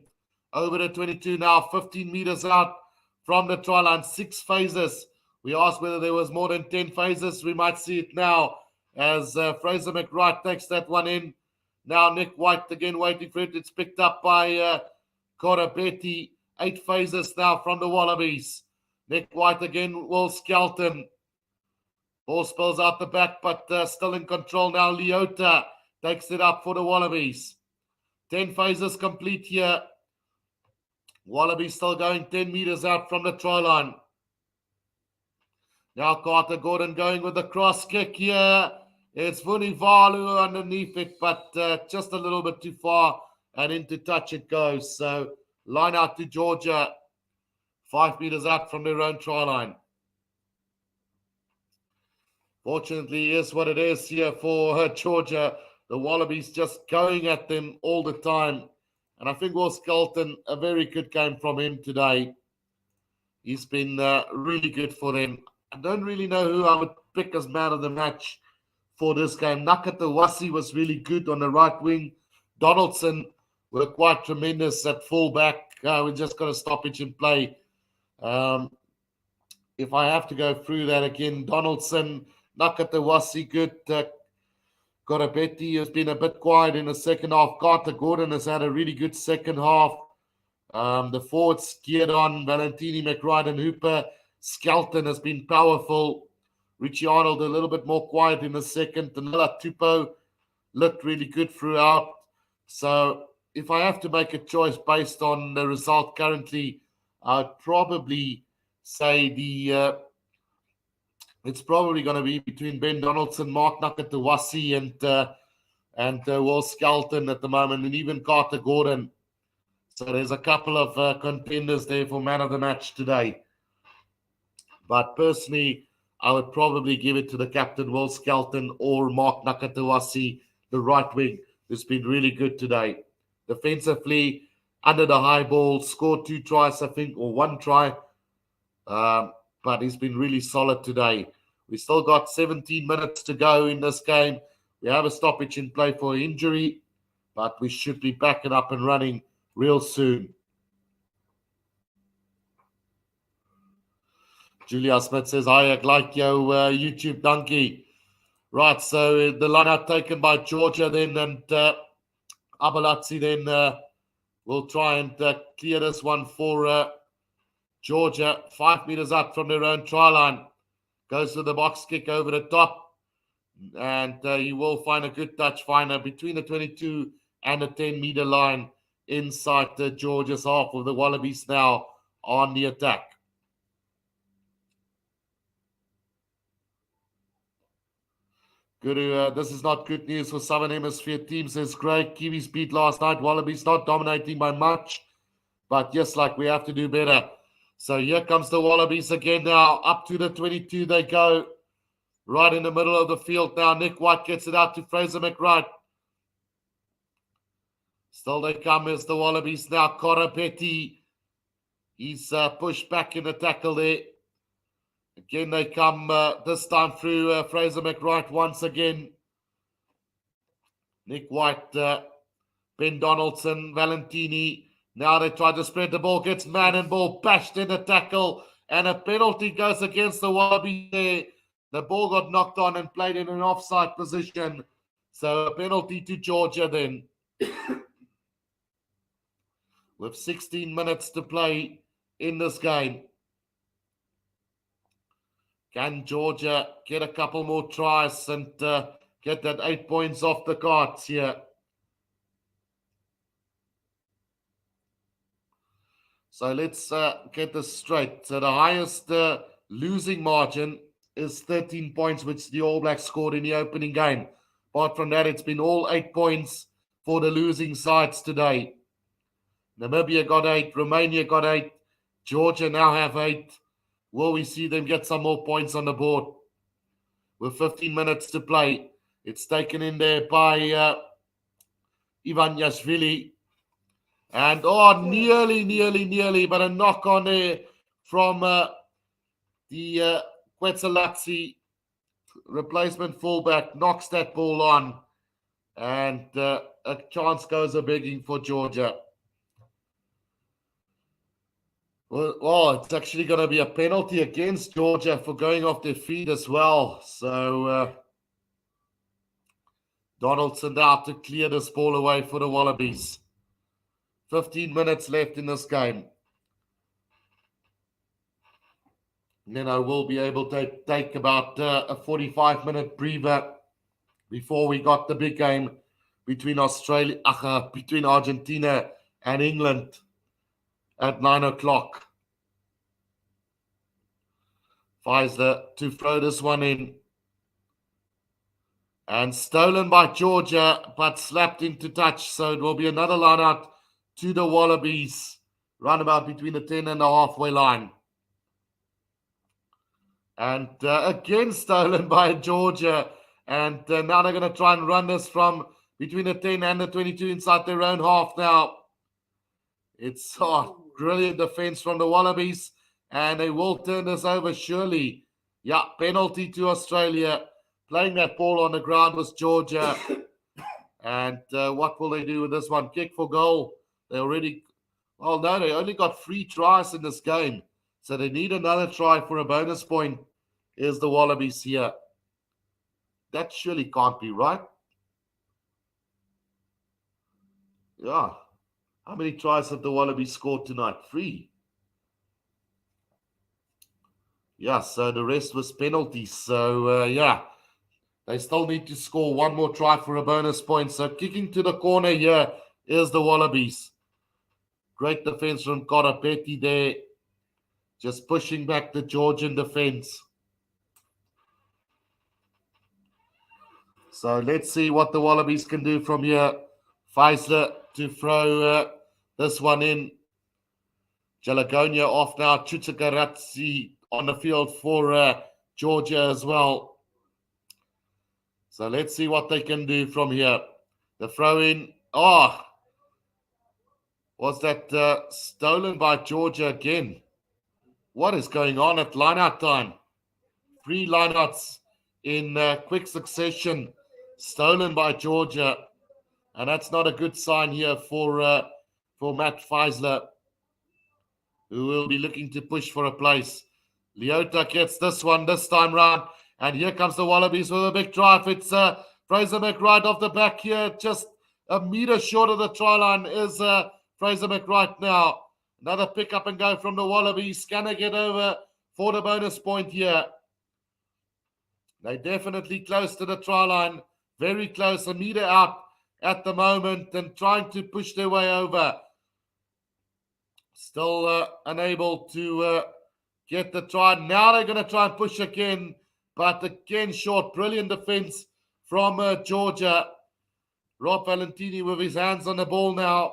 Over the 22 now, 15 meters out from the try line, 6 phases. We asked whether there was more than 10 phases. We might see it now as Fraser McWright takes that one in. Now Nick White again waiting for it. It's picked up by Korabeti. 8 phases now from the Wallabies. Nick White again, Will Skelton. Ball spills out the back, but still in control now. Leota takes it up for the Wallabies. 10 phases complete here. Wallaby still going 10 meters out from the try line. Now Carter Gordon going with the cross kick here. It's Vunivalu underneath it, but just a little bit too far, and into touch it goes. So line out to Georgia, 5 meters out from their own try line. Fortunately, is what it is here for Georgia. The Wallabies just going at them all the time. And I think Will Skelton, a very good game from him today. He's been really good for them. I don't really know who I would pick as man of the match for this game. Nakatawasi was really good on the right wing. Donaldson were quite tremendous at fullback. We just got a stoppage in play. If I have to go through that again, Donaldson, Nakatawasi good. Korabeti has been a bit quiet in the second half. Carter Gordon has had a really good second half. The forwards geared on. Valentini, McBride and Hooper. Skelton has been powerful. Richie Arnold a little bit more quiet in the second. Danila Tupou looked really good throughout. So if I have to make a choice based on the result currently, I'd probably say it's probably going to be between Ben Donaldson, Mark Nakatawasi, and Will Skelton at the moment, and even Carter Gordon. So there's a couple of contenders there for man of the match today. But personally, I would probably give it to the captain, Will Skelton, or Mark Nakatawasi, the right wing, who's been really good today. Defensively, under the high ball, scored 2 tries, I think, or 1 try. But he's been really solid today. We still got 17 minutes to go in this game. We have a stoppage in play for injury, but we should be back and up and running real soon. Julia Smith says, I like your YouTube donkey. Right, so the line out taken by Georgia then, and Abalatsi then will try and clear this one for Georgia. 5 meters up from their own try line. Goes to the box kick over the top, and he will find a good touch finder between the 22 and the 10-meter line inside Georgia's half, with the Wallabies now on the attack. This is not good news for Southern Hemisphere teams, says Greg. Kiwis beat last night. Wallabies not dominating by much, but yes, like we have to do better. So here comes the Wallabies again now. Up to the 22 they go. Right in the middle of the field now. Nick White gets it out to Fraser McBride. Still they come as the Wallabies now. Korabeti. He's pushed back in the tackle there. Again, they come this time through Fraser McBride once again. Nick White, Ben Donaldson, Valentini. Now they try to spread the ball. Gets man and ball bashed in the tackle. And a penalty goes against the Wallabies there. The ball got knocked on and played in an offside position. So a penalty to Georgia then. With 16 minutes to play in this game. Can Georgia get a couple more tries and get that 8 points off the cards here? So let's get this straight. So the highest losing margin is 13 points, which the All Blacks scored in the opening game. Apart from that, it's been all 8 points for the losing sides today. Namibia got 8, Romania got 8, Georgia now have 8. Will we see them get some more points on the board? With 15 minutes to play. It's taken in there by Ivan Yashvili. And nearly, but a knock on there from the Kwetsalatsi replacement fullback. Knocks that ball on. And a chance goes a begging for Georgia. Well, it's actually going to be a penalty against Georgia for going off their feet as well. So Donaldson out to clear this ball away for the Wallabies. 15 minutes left in this game. And then I will be able to take about a 45-minute breather before we got the big game between between Argentina and England. at 9 o'clock. Pfizer to throw this one in. And stolen by Georgia, but slapped into touch. So it will be another line out to the Wallabies, roundabout between the 10 and the halfway line. And again stolen by Georgia. And now they're going to try and run this from between the 10 and the 22 inside their own half now. It's brilliant defense from the Wallabies. And they will turn this over surely. Yeah, penalty to Australia. Playing that ball on the ground was Georgia. And what will they do with this one? Kick for goal. They already... Well, no, they only got 3 tries in this game. So they need another try for a bonus point. Here's the Wallabies here. That surely can't be right. Yeah. How many tries have the Wallabies scored tonight? 3. Yeah, so the rest was penalties. So, yeah. They still need to score 1 more try for a bonus point. So kicking to the corner here is the Wallabies. Great defense from Karapeti there. Just pushing back the Georgian defense. So let's see what the Wallabies can do from here. Pfizer to throw this one in. Jalagonia off now. Chutsakaratsi on the field for Georgia as well. So let's see what they can do from here. The throw in. Oh, was that stolen by Georgia again? What is going on at lineout time? 3 lineouts in quick succession. Stolen by Georgia. And that's not a good sign here for Matt Pfizer, who will be looking to push for a place. Leota gets this one this time round. And here comes the Wallabies with a big drive. It's Fraser McWright off the back here. Just a metre short of the try line is Fraser McWright now. Another pick up and go from the Wallabies. Can they get over for the bonus point here? They're definitely close to the try line. Very close. A metre out at the moment and trying to push their way over. Still unable to get the try. Now they're going to try and push again. But again, short. Brilliant defense from Georgia. Rob Valentini with his hands on the ball now.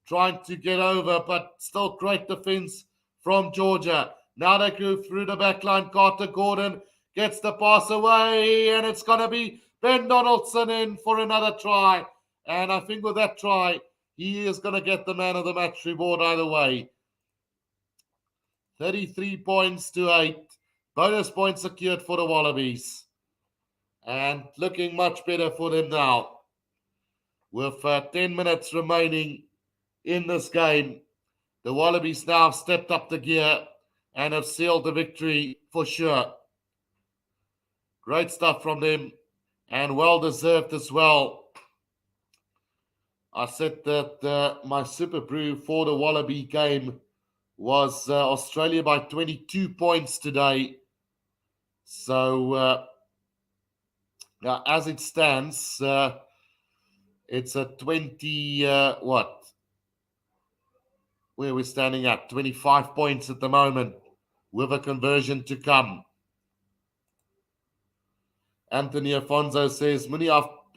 Trying to get over, but still great defense from Georgia. Now they go through the back line. Carter Gordon gets the pass away. And it's going to be Ben Donaldson in for another try. And I think with that try, he is going to get the man of the match reward either way. 33 points to 8. Bonus points secured for the Wallabies. And looking much better for them now. With 10 minutes remaining in this game, the Wallabies now have stepped up the gear and have sealed the victory for sure. Great stuff from them and well deserved as well. I said that my super brew for the Wallaby game was Australia by 22 points today. So now as it stands, it's a 20, where we're standing at 25 points at the moment with a conversion to come. Anthony Afonso says, moenie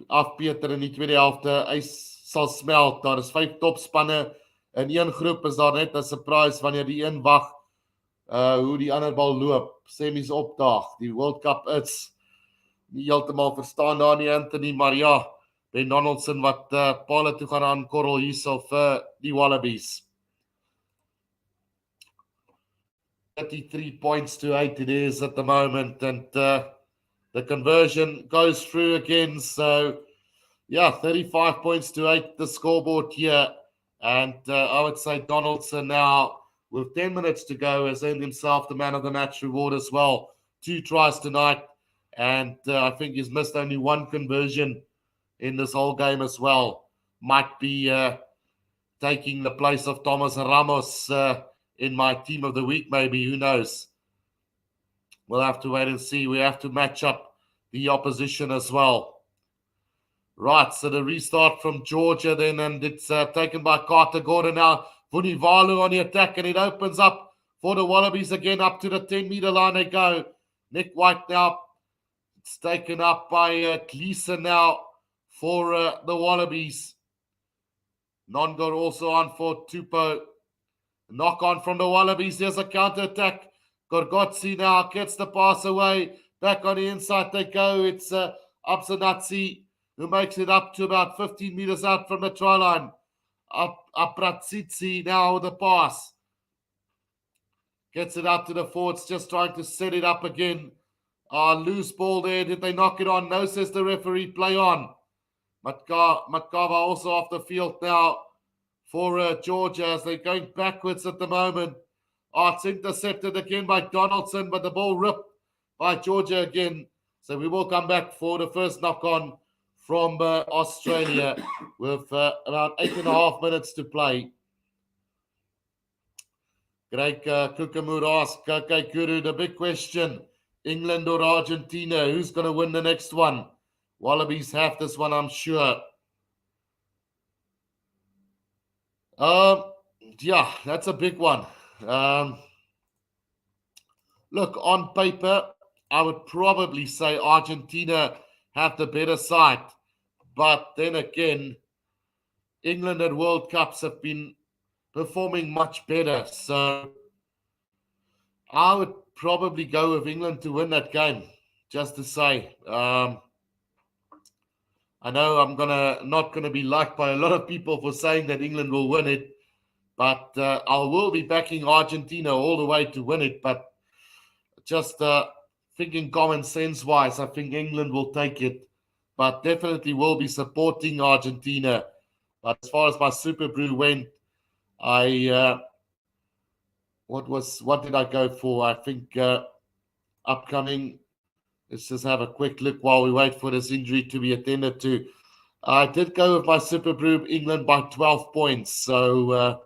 afpeter in die tweede helfte, hy sal smelt. Daar is 5 topspanne in een groep, is daar net 'n surprise wanneer die een wag hoe die ander bal loop. Semies opdaag. Die World Cup is nie heeltemal verstaan daar nie, Anthony, maar ja, Ben Donaldson wat pale toe gaan aankorrel hierso vir die Wallabies. 33 points to 8 it is at the moment, and the conversion goes through again. So, yeah, 35 points to 8, the scoreboard here. And I would say Donaldson now, with 10 minutes to go, has earned himself the man of the match reward as well. 2 tries tonight, and I think he's missed only 1 conversion in this whole game as well. Might be taking the place of Thomas Ramos in my team of the week, maybe. Who knows? We'll have to wait and see. We have to match up the opposition as well. Right, so the restart from Georgia then, and it's taken by Carter Gordon now Vunivalu on the attack, and it opens up for the Wallabies again. Up to the 10-meter line they go. Nick White now. It's taken up by Gleeson now for the Wallabies. Nongo also on for Tupou. Knock on from the Wallabies. There's a counter-attack. Gorgotzi now gets the pass away. Back on the inside they go. It's Absanatsi who makes it up to about 15 meters out from the try line. Apratsitsi now with the pass. Gets it out to the forwards, just trying to set it up again. Loose ball there. Did they knock it on? No, says the referee. Play on. Matkava also off the field now for Georgia as they're going backwards at the moment. It's intercepted again by Donaldson, but the ball ripped by Georgia again. So we will come back for the first knock-on from Australia with about 8.5 minutes to play. Greg Kukamur asks, okay, Guru, the big question, England or Argentina, who's going to win the next one? Wallabies have this one, I'm sure. Yeah, that's a big one. Look, on paper, I would probably say Argentina have the better side. But then again, England at World Cups have been performing much better. So I would probably go with England to win that game, just to say. I know I'm not gonna be liked by a lot of people for saying that England will win it, but I will be backing Argentina all the way to win it. But just thinking common sense wise, I think England will take it, but definitely will be supporting Argentina. But as far as my Super Brew went, what did I go for? I think upcoming. Let's just have a quick look while we wait for this injury to be attended to. I did go with my Super Brew England by 12 points. So,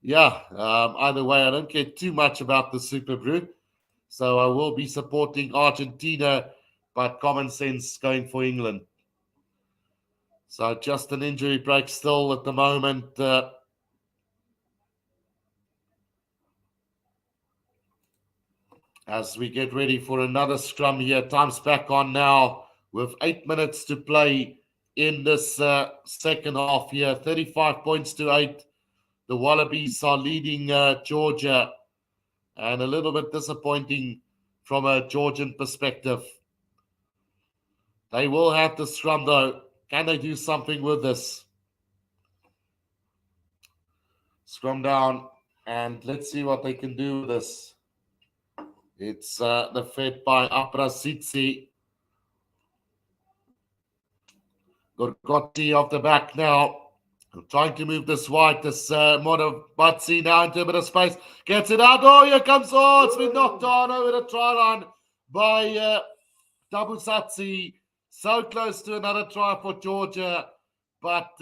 either way, I don't care too much about the Super Brew. So I will be supporting Argentina, but common sense going for England. So just an injury break still at the moment. As we get ready for another scrum here. Time's back on now with 8 minutes to play in this second half here. 35 points to 8. The Wallabies are leading Georgia, and a little bit disappointing from a Georgian perspective. They will have the scrum though. Can they do something with this? Scrum down, and let's see what they can do with this. It's the fed by Aprasitsi. Gorgotti off the back now. Trying to move this wide. This Modabatsi now into a bit of space. Gets it out. Oh, here comes. Oh, it's been knocked on over the try line by Tabusatsi. So close to another try for Georgia. But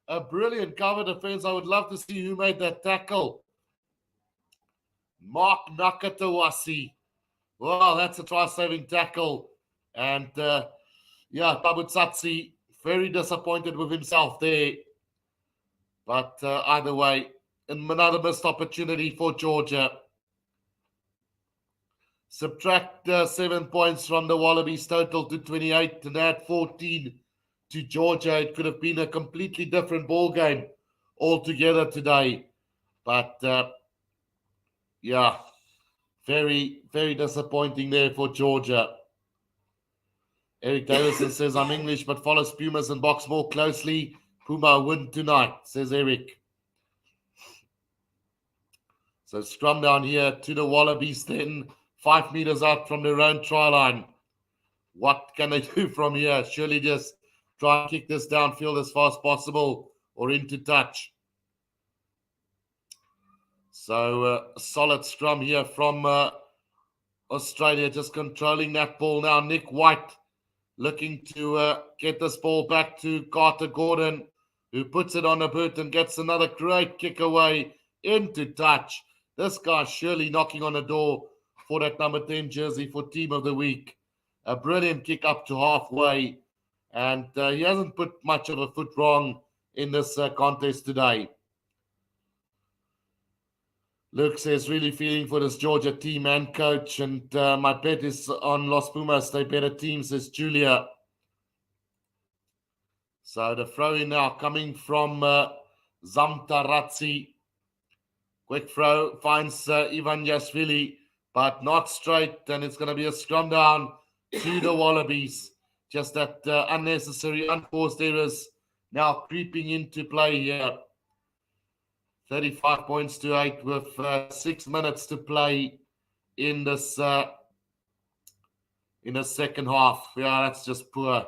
a brilliant cover defense. I would love to see who made that tackle. Mark Nakatawasi. Well, that's a try-saving tackle. And, Tabutsatsi, very disappointed with himself there. But either way, another missed opportunity for Georgia. Subtract 7 points from the Wallabies total to 28 and add 14 to Georgia. It could have been a completely different ball game altogether today. But, very, very disappointing there for Georgia. Eric Davison says, I'm English, but follows Pumas and box more closely. Puma win tonight, says Eric. So scrum down here to the Wallabies then. 5 meters out from their own try line. What can they do from here? Surely just try and kick this downfield as far as possible or into touch. So a solid scrum here from Australia, just controlling that ball now. Nick White looking to get this ball back to Carter Gordon, who puts it on a boot and gets another great kick away into touch. This guy's surely knocking on the door for that number 10 jersey for Team of the Week. A brilliant kick up to halfway, and he hasn't put much of a foot wrong in this contest today. Luke says, really feeling for this Georgia team and coach. And my bet is on Los Pumas. They better team, says Julia. So the throw in now coming from Zamtarazzi. Quick throw finds Ivan Yashvili, but not straight. And it's going to be a scrum down to the Wallabies. Just that unnecessary, unforced errors now creeping into play here. 35 points to 8 with 6 minutes to play in this in the second half. Yeah, that's just poor.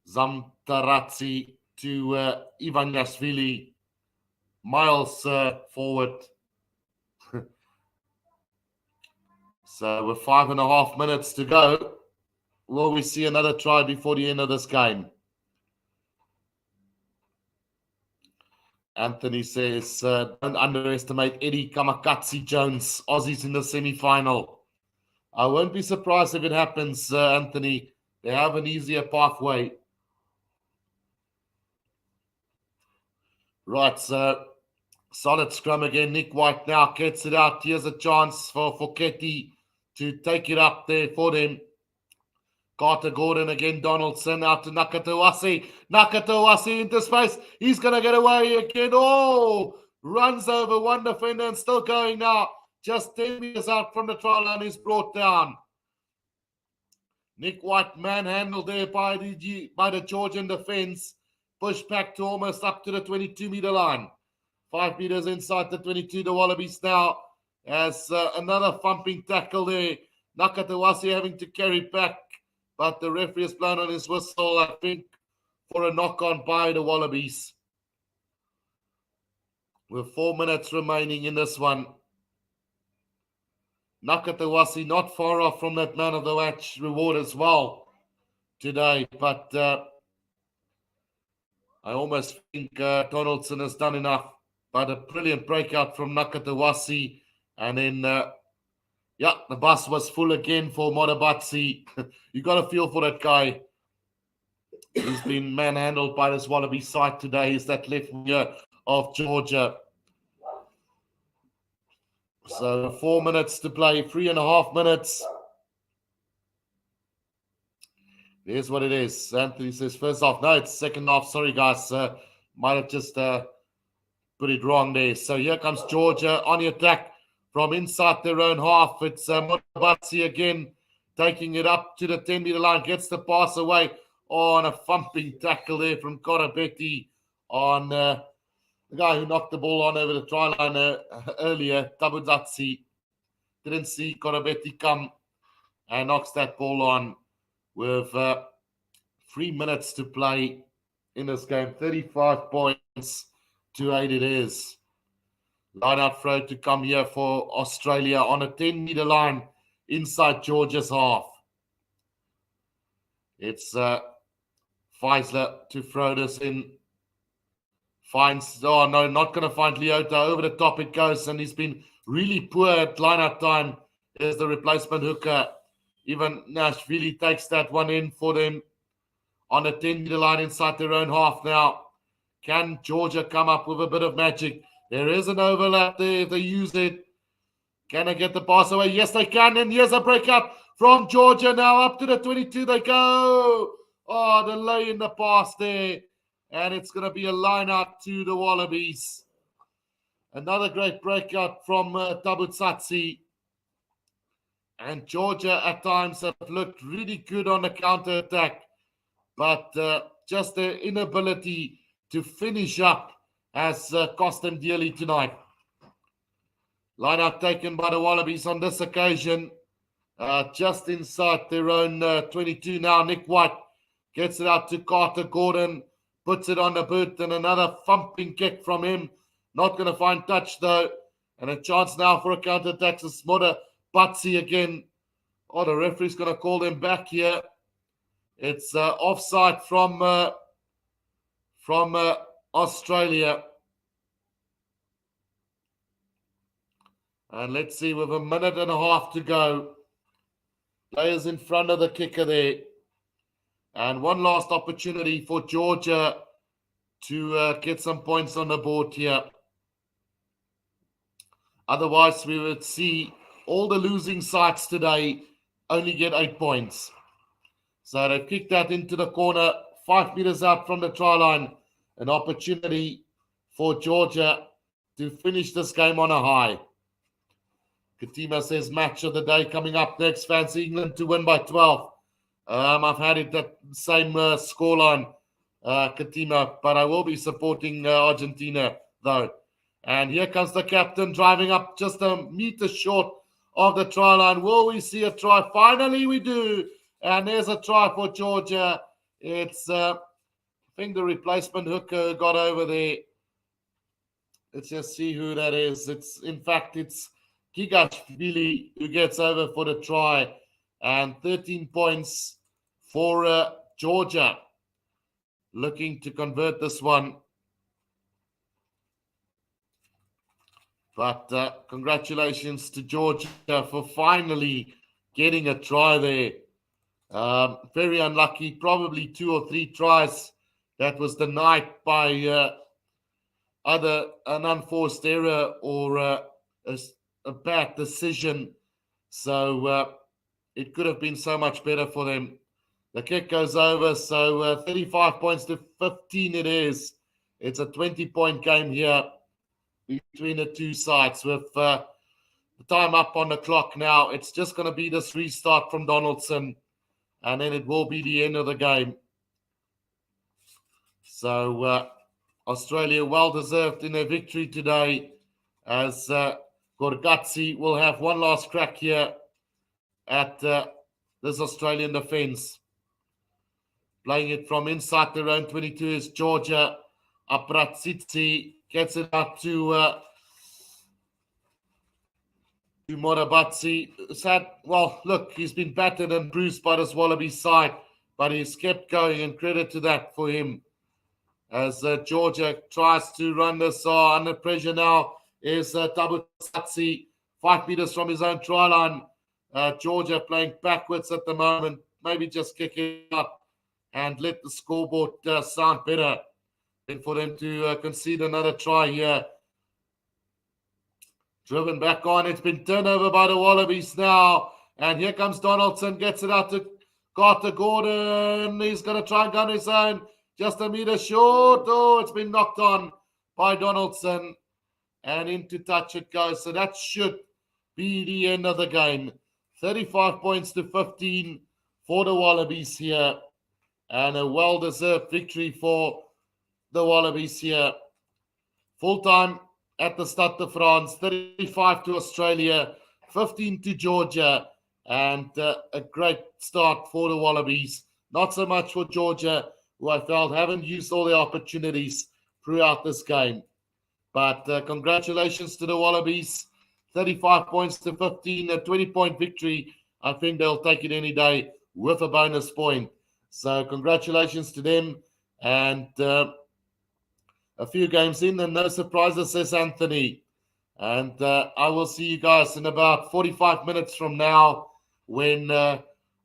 Zamtarazzi to Ivan Yashvili, miles forward. So with 5.5 minutes to go, will we see another try before the end of this game? Anthony says, don't underestimate Eddie Kamakatsi Jones, Aussies in the semi-final. I won't be surprised if it happens, Anthony. They have an easier pathway. Right, so solid scrum again. Nick White now gets it out. Here's a chance for Ketty to take it up there for them. Carter Gordon again, Donaldson out to Nakatawasi. Nakatawasi into space. He's going to get away again. Oh, runs over one defender and still going now. Just 10 meters out from the try line is brought down. Nick White manhandled there by the Georgian defense. Pushed back to almost up to the 22-meter line. 5 meters inside the 22. The Wallabies now as another thumping tackle there. Nakatawasi having to carry back. But the referee has blown on his whistle, I think, for a knock-on by the Wallabies. With 4 minutes remaining in this one. Nakatawasi not far off from that man of the match reward as well today. But I almost think Donaldson has done enough. But a brilliant breakout from Nakatawasi. And then, the bus was full again for Modabatsi. You got to feel for that guy. He's been manhandled by this Wallaby side today. He's that left winger of Georgia. So 4 minutes to play, 3.5 minutes. Here's what it is. Anthony says first half. No, it's second half. Sorry, guys. Might have just put it wrong there. So here comes Georgia on the attack from inside their own half. It's Modabatsi again taking it up to the 10-meter line. Gets the pass away on a thumping tackle there from Korobetti on the guy who knocked the ball on over the try line earlier, Tabuzatsi. Didn't see Korobetti come and knocks that ball on with 3 minutes to play in this game. 35 points to 8 it is. Line out throw to come here for Australia on a 10-meter line inside Georgia's half. It's Feisler to throw this in. Finds, oh no, not going to find Leota. Over the top it goes, and he's been really poor at line-out time. There's the replacement hooker. Even Nashvili takes that one in for them on a 10-meter line inside their own half now. Can Georgia come up with a bit of magic? There is an overlap there if they use it. Can they get the pass away? Yes, they can. And here's a breakout from Georgia now. Up to the 22 they go. Oh, delay in the pass there. And it's going to be a line out to the Wallabies. Another great breakout from Tabutsatsi. And Georgia at times have looked really good on the counter-attack. But just their inability to finish up has cost them dearly tonight. Line out taken by the Wallabies on this occasion. Just inside their own 22 now. Nick White gets it out to Carter Gordon. Puts it on the boot and another thumping kick from him. Not going to find touch though. And a chance now for a counter-attack. Smoda Batsi again. Oh, the referee's going to call them back here. It's offside from Australia. And let's see, with 1.5 minutes to go. Players in front of the kicker there. And one last opportunity for Georgia to get some points on the board here. Otherwise, we would see all the losing sides today only get 8 points. So they've kicked that into the corner, 5 meters out from the try line. An opportunity for Georgia to finish this game on a high. Katima says match of the day coming up next. Fancy England to win by 12. I've had it that same scoreline, Katima, but I will be supporting Argentina though. And here comes the captain driving up just a meter short of the try line. Will we see a try? Finally we do. And there's a try for Georgia. It's, I think the replacement hooker got over there. Let's just see who that is. In fact, it's Gigashvili who gets over for the try. And 13 points for Georgia. Looking to convert this one. But congratulations to Georgia for finally getting a try there. Very unlucky, probably 2 or 3 tries that was denied by either an unforced error or a bad decision. So it could have been so much better for them. The kick goes over, so 35 points to 15 it is. It's a 20-point game here between the two sides with the time up on the clock now. It's just going to be this restart from Donaldson, and then it will be the end of the game. So Australia well-deserved in their victory today, as Gorgatsi will have one last crack here at this Australian defence. Playing it from inside their own 22 is Georgia. Apratsitsi gets it out to Morabatsi. Well, look, he's been battered and bruised by this Wallaby side, but he's kept going, and credit to that for him. As Georgia tries to run this under pressure now is Tabutsatsi, 5 meters from his own try line. Georgia playing backwards at the moment, maybe just kick it up and let the scoreboard sound better than for them to concede another try here. Driven back on. It's been turned over by the Wallabies now. And here comes Donaldson. Gets it out to Carter Gordon. He's going to try and gun his own. Just a meter short. Oh, it's been knocked on by Donaldson. And into touch it goes. So that should be the end of the game. 35 points to 15 for the Wallabies here. And a well-deserved victory for the Wallabies here. Full-time at the Stade de France, 35 to Australia, 15 to Georgia, and a great start for the Wallabies. Not so much for Georgia, who I felt haven't used all the opportunities throughout this game. But congratulations to the Wallabies. 35 points to 15, a 20-point victory. I think they'll take it any day with a bonus point. So congratulations to them. And a few games in and no surprises, says Anthony. And I will see you guys in about 45 minutes from now when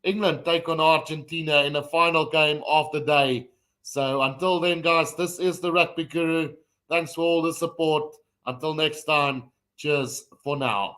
England take on Argentina in the final game of the day. So until then, guys, this is the Rugby Guru. Thanks for all the support. Until next time, cheers for now.